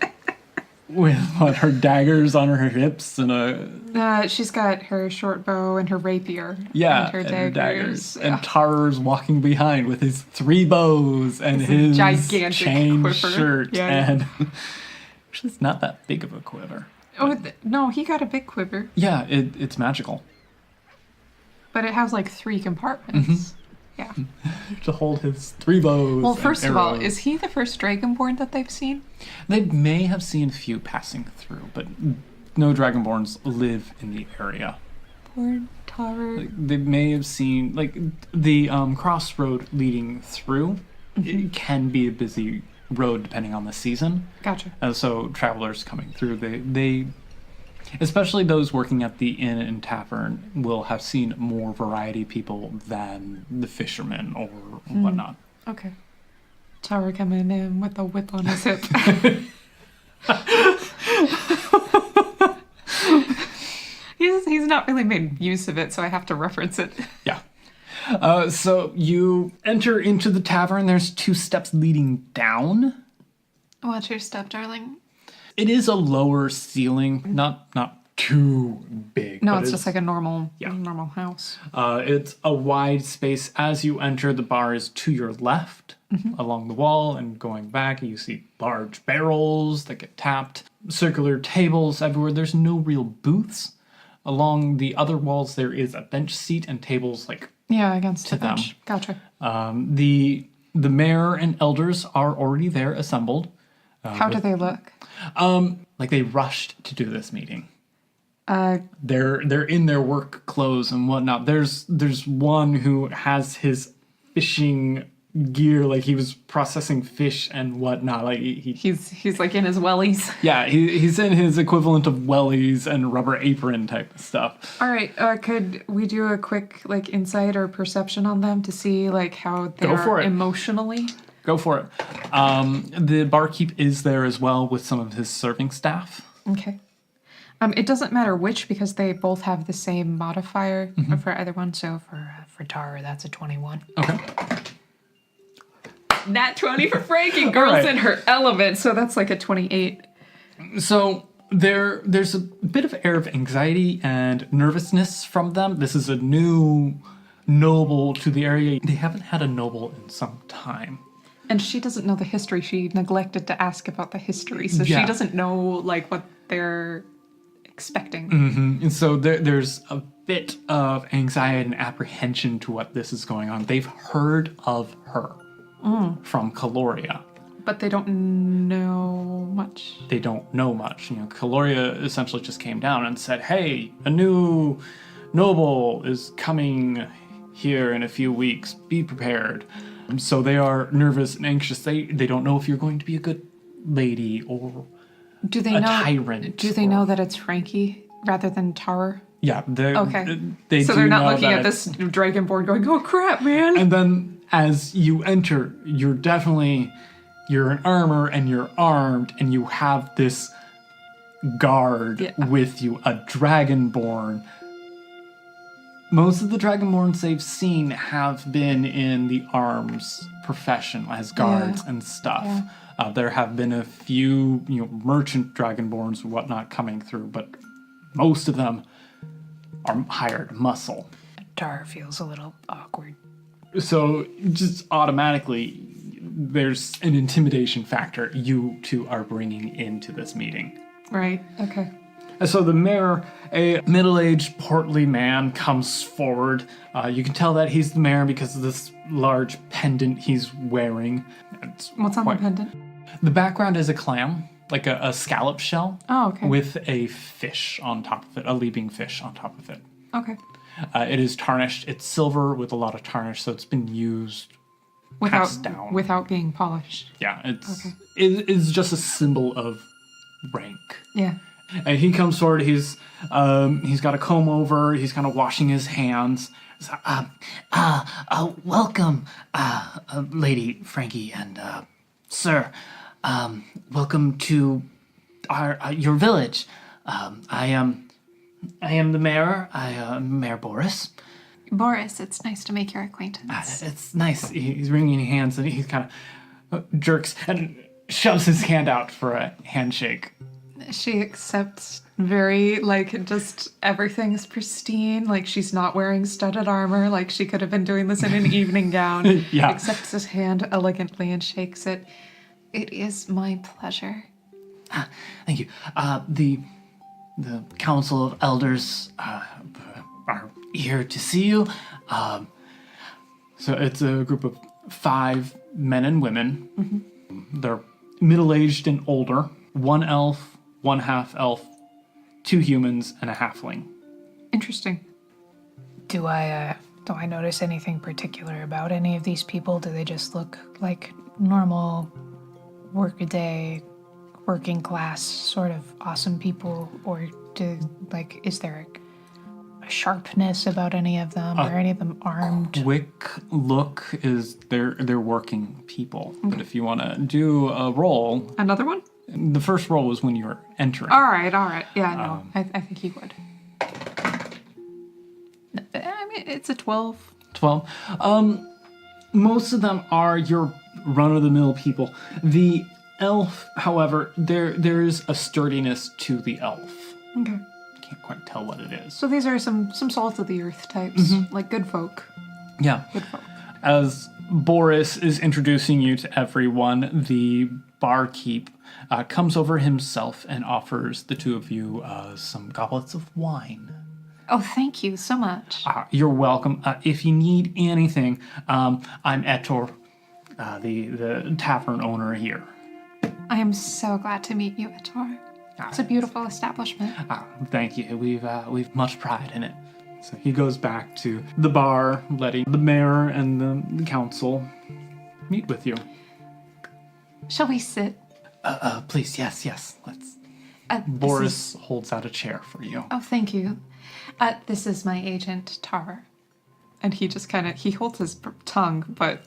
Speaker 1: what, her daggers on her hips and a
Speaker 4: She's got her short bow and her rapier.
Speaker 1: yeah,
Speaker 4: And her daggers.
Speaker 1: and Tarur's walking behind with his 3 bows and his
Speaker 4: gigantic
Speaker 1: chain
Speaker 4: quiver.
Speaker 1: shirt
Speaker 4: Yeah.
Speaker 1: and actually it's not that big of a quiver.
Speaker 4: No, he got a big quiver.
Speaker 1: Yeah, it's magical
Speaker 4: But it has like 3 compartments. Yeah.
Speaker 1: to hold his 3 bows.
Speaker 4: Well,
Speaker 1: and
Speaker 4: first of all,
Speaker 1: arrows.
Speaker 4: is he the first Dragonborn that they've seen?
Speaker 1: They may have seen a few passing through, but no Dragonborns live in the area.
Speaker 4: Poor Tarur.
Speaker 1: Like, they may have seen like the crossroad leading through. It can be a busy road depending on the season.
Speaker 4: Gotcha.
Speaker 1: So travelers coming through, they especially those working at the inn and tavern will have seen more variety people than the fishermen or whatnot.
Speaker 4: Okay. Tarur coming in with a whip on his hip. He's not really made use of it, so I have to reference it.
Speaker 1: Yeah. So you enter into the tavern. There's 2 steps leading down.
Speaker 4: Watch your step, darling.
Speaker 1: It is a lower ceiling, not too big.
Speaker 4: No,
Speaker 1: but
Speaker 4: it's just like a normal house.
Speaker 1: It's a wide space. As you enter, the bar is to your left along the wall, and going back, you see large barrels that get tapped, circular tables everywhere. There's no real booths. Along the other walls, there is a bench seat and tables
Speaker 4: Against
Speaker 1: to
Speaker 4: the bench.
Speaker 1: them.
Speaker 4: Gotcha.
Speaker 1: The mayor and elders are already there assembled.
Speaker 4: How do they look?
Speaker 1: They rushed to do this meeting. They're in their work clothes and whatnot. There's one who has his fishing gear, he was processing fish and whatnot.
Speaker 4: He's like in his wellies.
Speaker 1: Yeah, he's in his equivalent of wellies and rubber apron type of stuff.
Speaker 4: All right. Could we do a quick insight or perception on them to see how they're
Speaker 1: Go for it.
Speaker 4: emotionally?
Speaker 1: Go for it. The barkeep is there as well with some of his serving staff.
Speaker 4: Okay. It doesn't matter which because they both have the same modifier for either one. So
Speaker 5: For Tarur, that's a 21.
Speaker 1: Okay.
Speaker 4: Nat 20 for Frankie. Girl's
Speaker 1: right.
Speaker 4: in her element, so that's a 28.
Speaker 1: So there's a bit of air of anxiety and nervousness from them. This is a new noble to the area. They haven't had a noble in some time.
Speaker 4: And she doesn't know the history. She neglected to ask about the history, so
Speaker 1: Yeah.
Speaker 4: she doesn't know what they're expecting.
Speaker 1: And so there's a bit of anxiety and apprehension to what this is going on. They've heard of her from Caloria.
Speaker 4: But they don't know much.
Speaker 1: They don't know much. Caloria essentially just came down and said, hey, a new noble is coming here in a few weeks. Be prepared. So they are nervous and anxious. They don't know if you're going to be a good lady or
Speaker 4: Do they
Speaker 1: a
Speaker 4: know?
Speaker 1: tyrant.
Speaker 4: Do they know that it's Frankie rather than Tarur?
Speaker 1: Yeah.
Speaker 4: Okay. So
Speaker 1: do
Speaker 4: they're not
Speaker 1: know
Speaker 4: looking
Speaker 1: that
Speaker 4: at this dragonborn going, "Oh crap, man!"
Speaker 1: And then as you enter, you're in armor and you're armed, and you have this guard with you, a dragonborn. Most of the dragonborns they've seen have been in the arms profession as guards and stuff.
Speaker 4: Yeah.
Speaker 1: There have been a few, merchant dragonborns and whatnot coming through, but most of them are hired muscle.
Speaker 5: Tarur feels a little awkward.
Speaker 1: So just automatically, there's an intimidation factor you two are bringing into this meeting.
Speaker 4: Right. Okay.
Speaker 1: And so the mayor, a middle-aged, portly man, comes forward. You can tell that he's the mayor because of this large pendant he's wearing.
Speaker 4: What's on the pendant?
Speaker 1: The background is a clam, like a scallop shell.
Speaker 4: Oh, okay.
Speaker 1: With a fish on top of it, a leaping fish on top of it.
Speaker 4: Okay.
Speaker 1: It is tarnished. It's silver with a lot of tarnish, so it's been used passed down.
Speaker 4: Without being polished.
Speaker 1: Yeah, it's just a symbol of rank.
Speaker 4: Yeah.
Speaker 1: And he comes forward. He's got a comb over. He's kind of washing his hands. So, welcome, Lady Frankie and Sir. Welcome to your village. I am the mayor. I am Mayor Boris.
Speaker 4: Boris, it's nice to make your acquaintance.
Speaker 1: It's nice. He's wringing hands and he kind of jerks and shoves his hand out for a handshake.
Speaker 4: She accepts very, just everything's pristine, she's not wearing studded armor, she could have been doing this in an evening gown.
Speaker 1: Yeah.
Speaker 4: Accepts his hand elegantly and shakes it. It is my pleasure.
Speaker 1: Thank you. The Council of Elders are here to see you. So it's a group of 5 men and women. Mm-hmm. They're middle-aged and older. 1 elf, 1 half-elf, 2 humans, and a halfling.
Speaker 4: Interesting.
Speaker 5: Do I notice anything particular about any of these people? Do they just look like normal workaday, working class sort of awesome people, or is there a sharpness about any of them? Are any of them armed?
Speaker 1: Quick look is they're working people. Okay. But if you want to do a roll,
Speaker 4: another one.
Speaker 1: The first roll was when you were entering.
Speaker 4: All right. Yeah, no, I think he would. I mean, it's a 12.
Speaker 1: 12. Most of them are your run-of-the-mill people. The elf, however, there's a sturdiness to the elf.
Speaker 4: Okay.
Speaker 1: Can't quite tell what it is.
Speaker 4: So these are some salt of the earth types, like good folk.
Speaker 1: Yeah.
Speaker 4: Good folk.
Speaker 1: As Boris is introducing you to everyone, the barkeep comes over himself and offers the two of you some goblets of wine.
Speaker 4: Oh, thank you so much.
Speaker 1: You're welcome. If you need anything, I'm Etor, the tavern owner here.
Speaker 4: I am so glad to meet you, Etor. It's a beautiful establishment.
Speaker 1: Thank you. We've much pride in it. So he goes back to the bar, letting the mayor and the council meet with you.
Speaker 4: Shall we sit?
Speaker 1: Please, yes. Let's.
Speaker 4: This
Speaker 1: Boris holds out a chair for you.
Speaker 4: Oh, thank you. This is my agent, Tarur. And he just he holds his tongue, but...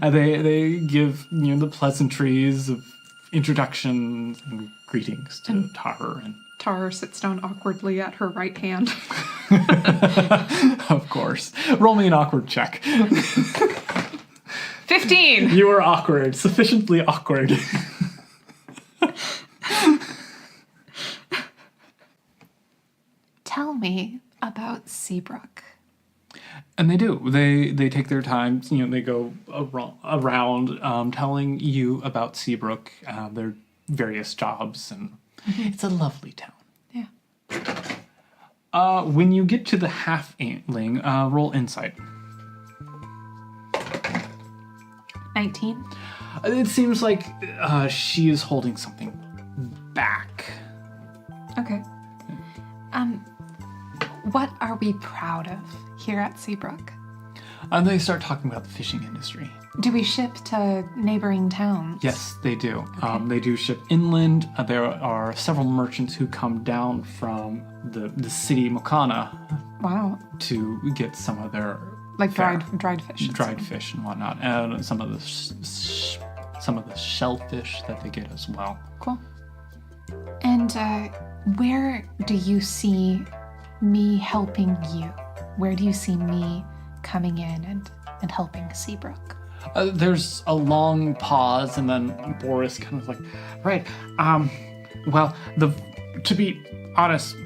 Speaker 1: They give the pleasantries of introductions and greetings to Tarur. And
Speaker 4: Tarur sits down awkwardly at her right hand.
Speaker 1: of course. Roll me an awkward check.
Speaker 4: 15!
Speaker 1: You are awkward. Sufficiently awkward.
Speaker 4: Tell me about Seabrook.
Speaker 1: And they do. They take their time. They go around telling you about Seabrook, their various jobs, and it's a lovely town.
Speaker 4: Yeah.
Speaker 1: When you get to the half-antling, roll insight.
Speaker 4: 19.
Speaker 1: It seems like she is holding something back.
Speaker 4: Okay. What are we proud of here at Seabrook?
Speaker 1: And they start talking about the fishing industry.
Speaker 4: Do we ship to neighboring towns?
Speaker 1: Yes, they do.
Speaker 4: Okay.
Speaker 1: They do ship inland. There are several merchants who come down from the city Mokana
Speaker 4: Wow.
Speaker 1: to get some of their
Speaker 4: Like
Speaker 1: fare.
Speaker 4: dried fish.
Speaker 1: dried fish and whatnot, and some of the shellfish that they get as well.
Speaker 4: Cool. And where do you see me helping you? Where do you see me coming in and helping Seabrook?
Speaker 1: There's a long pause, and then Boris kind of like, right, well, to be honest,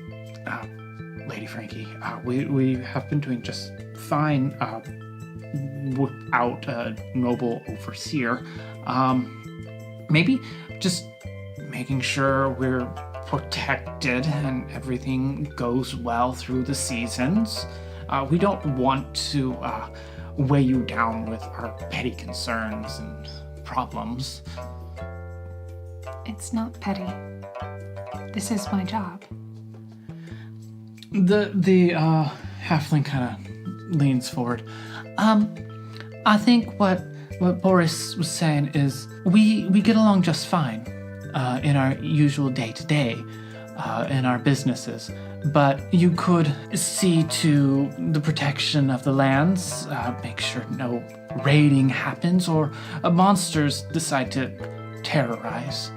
Speaker 1: Lady Frankie, we have been doing just fine without a noble overseer. Maybe just making sure we're protected and everything goes well through the seasons. We don't want to weigh you down with our petty concerns and problems.
Speaker 4: It's not petty. This is my job.
Speaker 1: The halfling kind of leans forward. I think what Boris was saying is we get along just fine in our usual day-to-day in our businesses, but you could see to the protection of the lands, make sure no raiding happens or monsters decide to terrorize.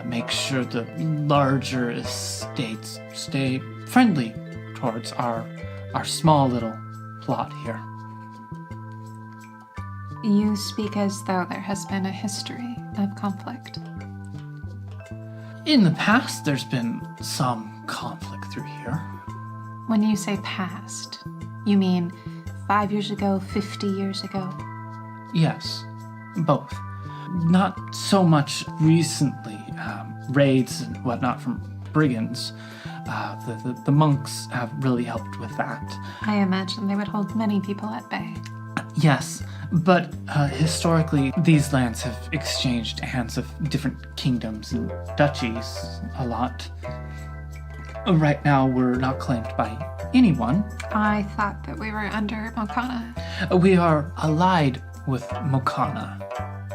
Speaker 1: Make sure the larger estates stay friendly towards our small little plot here.
Speaker 4: You speak as though there has been a history of conflict.
Speaker 1: In the past, there's been some conflict through here.
Speaker 4: When you say past, you mean 5 years ago, 50 years ago?
Speaker 1: Yes, both. Not so much recently, raids and whatnot from brigands. The monks have really helped with that.
Speaker 4: I imagine they would hold many people at bay.
Speaker 1: Yes, but historically, these lands have exchanged hands of different kingdoms and duchies a lot. Right now, we're not claimed by anyone.
Speaker 4: I thought that we were under Mokana.
Speaker 1: We are allied with Mokana.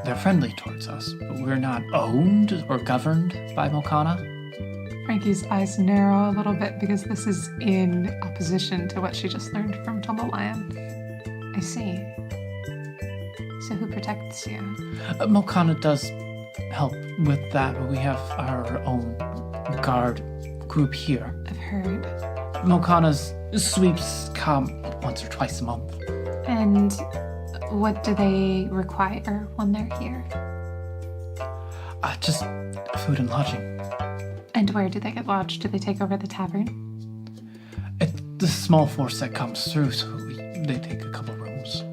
Speaker 1: They're friendly towards us, but we're not owned or governed by Mokana.
Speaker 4: Frankie's eyes narrow a little bit because this is in opposition to what she just learned from Tumblelion. I see. So who protects you?
Speaker 1: Mokana does help with that, but we have our own guard group here.
Speaker 4: I've heard.
Speaker 1: Mokana's sweeps come once or twice a month.
Speaker 4: And what do they require when they're here?
Speaker 1: Just food and lodging.
Speaker 4: And where do they get lodged? Do they take over the tavern?
Speaker 1: It's the small force that comes through, so they take a couple rooms.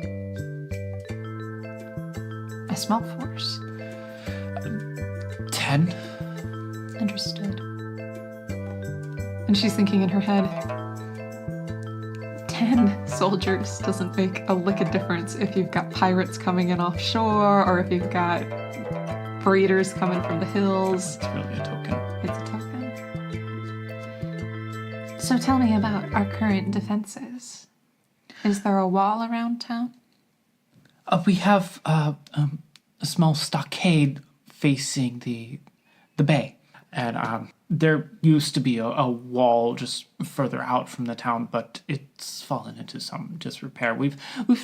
Speaker 4: A small force.
Speaker 1: 10?
Speaker 4: Understood. And she's thinking in her head, 10 soldiers doesn't make a lick of difference if you've got pirates coming in offshore or if you've got breeders coming from the hills.
Speaker 1: It's really a token.
Speaker 4: It's a token. So tell me about our current defenses. Is there a wall around town?
Speaker 1: We have a small stockade facing the bay. And there used to be a wall just further out from the town, but it's fallen into some disrepair. We've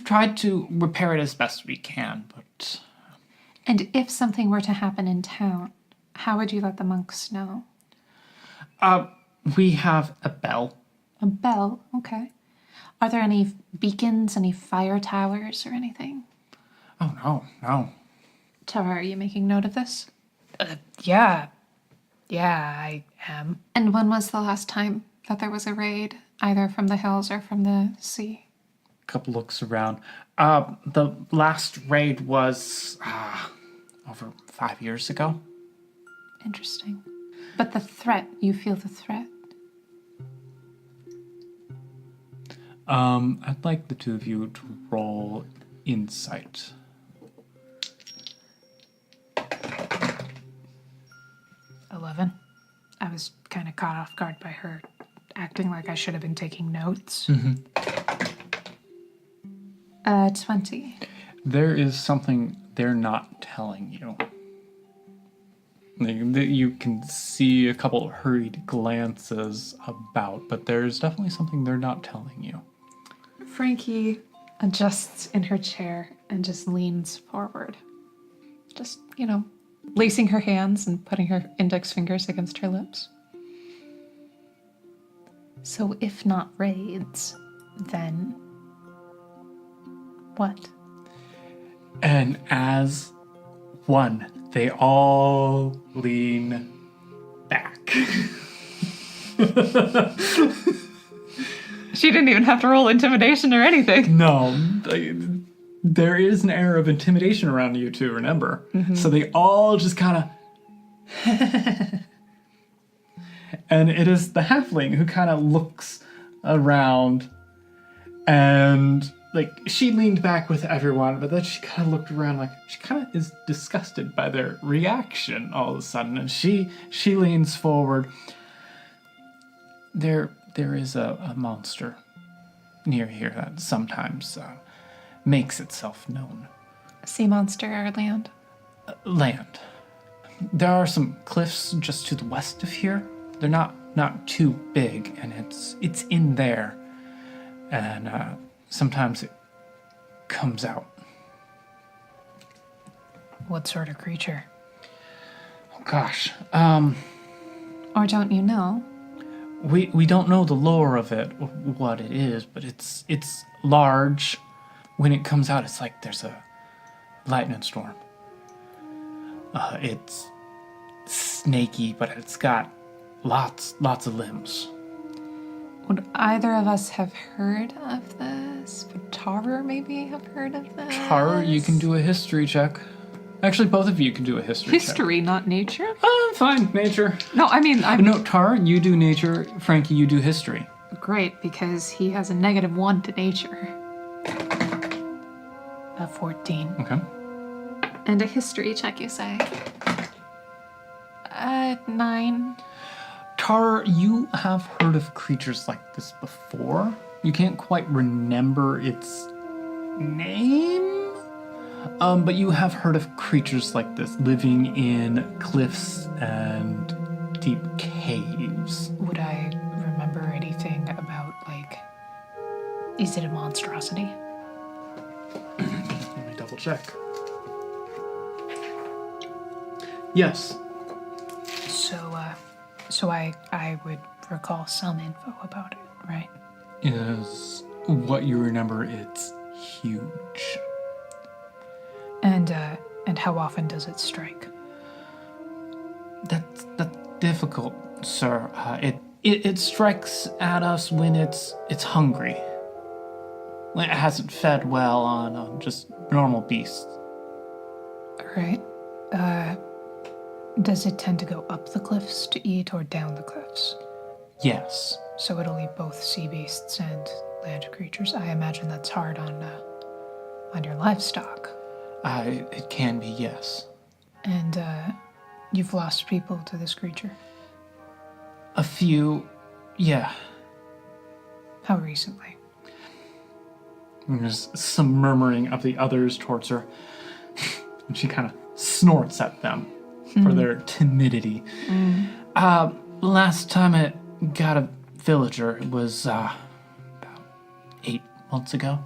Speaker 1: tried to repair it as best we can, but...
Speaker 4: And if something were to happen in town, how would you let the monks know?
Speaker 1: We have a bell.
Speaker 4: A bell? Okay. Are there any beacons, any fire towers, or anything?
Speaker 1: Oh, no.
Speaker 4: Tarur, are you making note of this?
Speaker 5: Yeah. Yeah, I am.
Speaker 4: And when was the last time that there was a raid, either from the hills or from the sea?
Speaker 1: Couple looks around. The last raid was over 5 years ago.
Speaker 4: Interesting. But the threat, you feel the threat?
Speaker 1: I'd like the two of you to roll insight.
Speaker 5: 11. I was kind of caught off guard by her acting like I should have been taking notes.
Speaker 4: 20.
Speaker 1: There is something they're not telling you. You can see a couple of hurried glances about, but there's definitely something they're not telling you.
Speaker 4: Frankie adjusts in her chair and just leans forward. Just, lacing her hands and putting her index fingers against her lips. So if not raids, then what?
Speaker 1: And as one, they all lean back.
Speaker 4: She didn't even have to roll intimidation or anything.
Speaker 1: No, there is an air of intimidation around you two, remember? So they all just kind of... And it is the halfling who kind of looks around and... she leaned back with everyone, but then she kind of looked around she kind of is disgusted by their reaction all of a sudden, and she leans forward. There is a monster near here that sometimes makes itself known.
Speaker 4: Sea monster or land?
Speaker 1: Land. There are some cliffs just to the west of here. They're not too big, and it's in there, and sometimes it comes out.
Speaker 5: What sort of creature?
Speaker 1: Oh gosh.
Speaker 4: Or don't you know?
Speaker 1: We don't know the lore of it, what it is, but it's large. When it comes out, it's like there's a lightning storm. It's snaky, but it's got lots of limbs.
Speaker 4: Would either of us have heard of this? Would Tarur maybe have heard of this?
Speaker 1: Tarur, you can do a history check. Actually, both of you can do a history check.
Speaker 4: History, not nature?
Speaker 1: Fine, nature.
Speaker 4: No, I mean,
Speaker 1: No, Tarur, you do nature. Frankie, you do history.
Speaker 4: Great, because he has a -1 to nature.
Speaker 5: A 14.
Speaker 1: Okay.
Speaker 4: And a history check, you say? 9.
Speaker 1: Tarur, you have heard of creatures like this before. You can't quite remember its name, but you have heard of creatures like this living in cliffs and deep caves.
Speaker 5: Would I remember anything about, is it a monstrosity?
Speaker 1: Let me double check. Yes.
Speaker 5: So I would recall some info about it, right?
Speaker 1: Is what you remember, it's huge.
Speaker 5: And how often does it strike?
Speaker 6: That's difficult, sir. It strikes at us when it's hungry. When it hasn't fed well on just normal beasts.
Speaker 5: All right. Does it tend to go up the cliffs to eat or down the cliffs?
Speaker 6: Yes.
Speaker 5: So it'll eat both sea beasts and land creatures. I imagine that's hard on your livestock.
Speaker 6: It can be, yes.
Speaker 5: And you've lost people to this creature.
Speaker 6: A few, yeah.
Speaker 5: How recently?
Speaker 1: There's some murmuring of the others towards her. And she kind of snorts at them for their timidity.
Speaker 6: Last time it got a villager, it was about 8 months ago.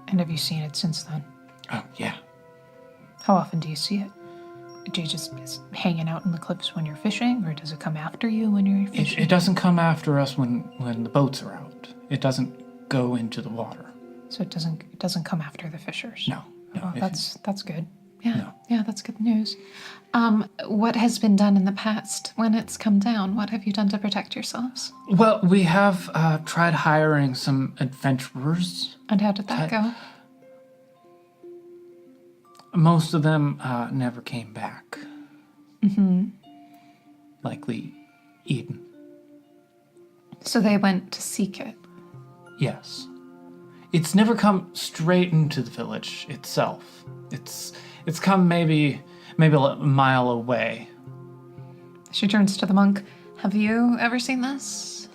Speaker 5: And have you seen it since then?
Speaker 6: Oh, yeah.
Speaker 5: How often do you see it? Do you just is it hanging out in the cliffs when you're fishing, or does it come after you when you're fishing?
Speaker 6: It doesn't come after us when the boats are out. It doesn't go into the water.
Speaker 5: So it doesn't come after the fishers.
Speaker 6: No.
Speaker 5: Oh, that's good.
Speaker 4: Yeah, yeah, that's good news. What has been done in the past when it's come down? What have you done to protect yourselves?
Speaker 6: Well, we have tried hiring some adventurers.
Speaker 4: And how did that go?
Speaker 6: Most of them never came back. Likely Eden.
Speaker 4: So they went to seek it.
Speaker 6: Yes. It's never come straight into the village itself. It's come maybe a mile away.
Speaker 4: She turns to the monk. Have you ever seen this?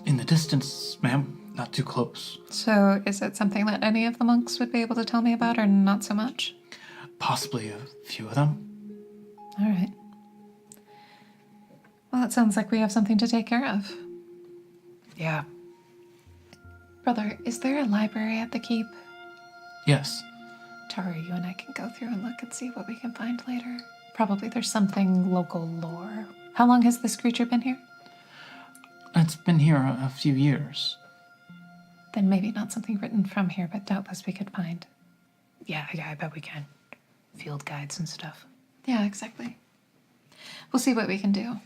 Speaker 6: In the distance, ma'am. Not too close.
Speaker 4: So is it something that any of the monks would be able to tell me about, or not so much?
Speaker 6: Possibly a few of them.
Speaker 4: All right. Well, it sounds like we have something to take care of.
Speaker 5: Yeah.
Speaker 4: Brother, is there a library at the keep?
Speaker 6: Yes.
Speaker 4: Tarur, you and I can go through and look and see what we can find later. Probably there's something local lore. How long has this creature been here?
Speaker 6: It's been here a few years.
Speaker 4: Then maybe not something written from here, but doubtless we could find.
Speaker 5: Yeah, I bet we can. Field guides and stuff.
Speaker 4: Yeah, exactly. We'll see what we can do.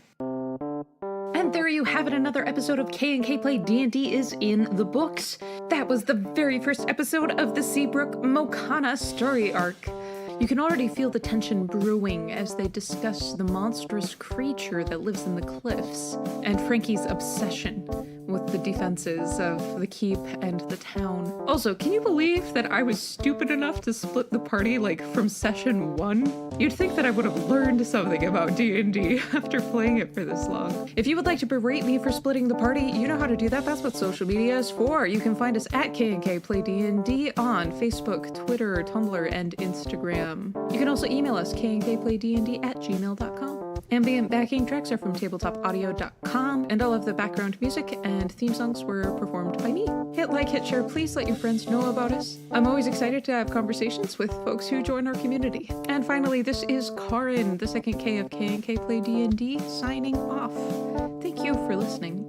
Speaker 2: And there you have it. Another episode of K&K Play D&D is in the books. That was the very first episode of the Seabrook-Mokana story arc. You can already feel the tension brewing as they discuss the monstrous creature that lives in the cliffs and Frankie's obsession with the defenses of the keep and the town. Also, can you believe that I was stupid enough to split the party from session 1? You'd think that I would have learned something about D&D after playing it for this long. If you would like to berate me for splitting the party, you know how to do that. That's what social media is for. You can find us at K&K Play D&D on Facebook, Twitter, Tumblr, and Instagram. You can also email us knkplaydnd@gmail.com. Ambient backing tracks are from tabletopaudio.com, and all of the background music and theme songs were performed by me. Hit like, hit share, please let your friends know about us. I'm always excited to have conversations with folks who join our community. And finally, this is Karin, the second K of K&K Play D&D, signing off. Thank you for listening.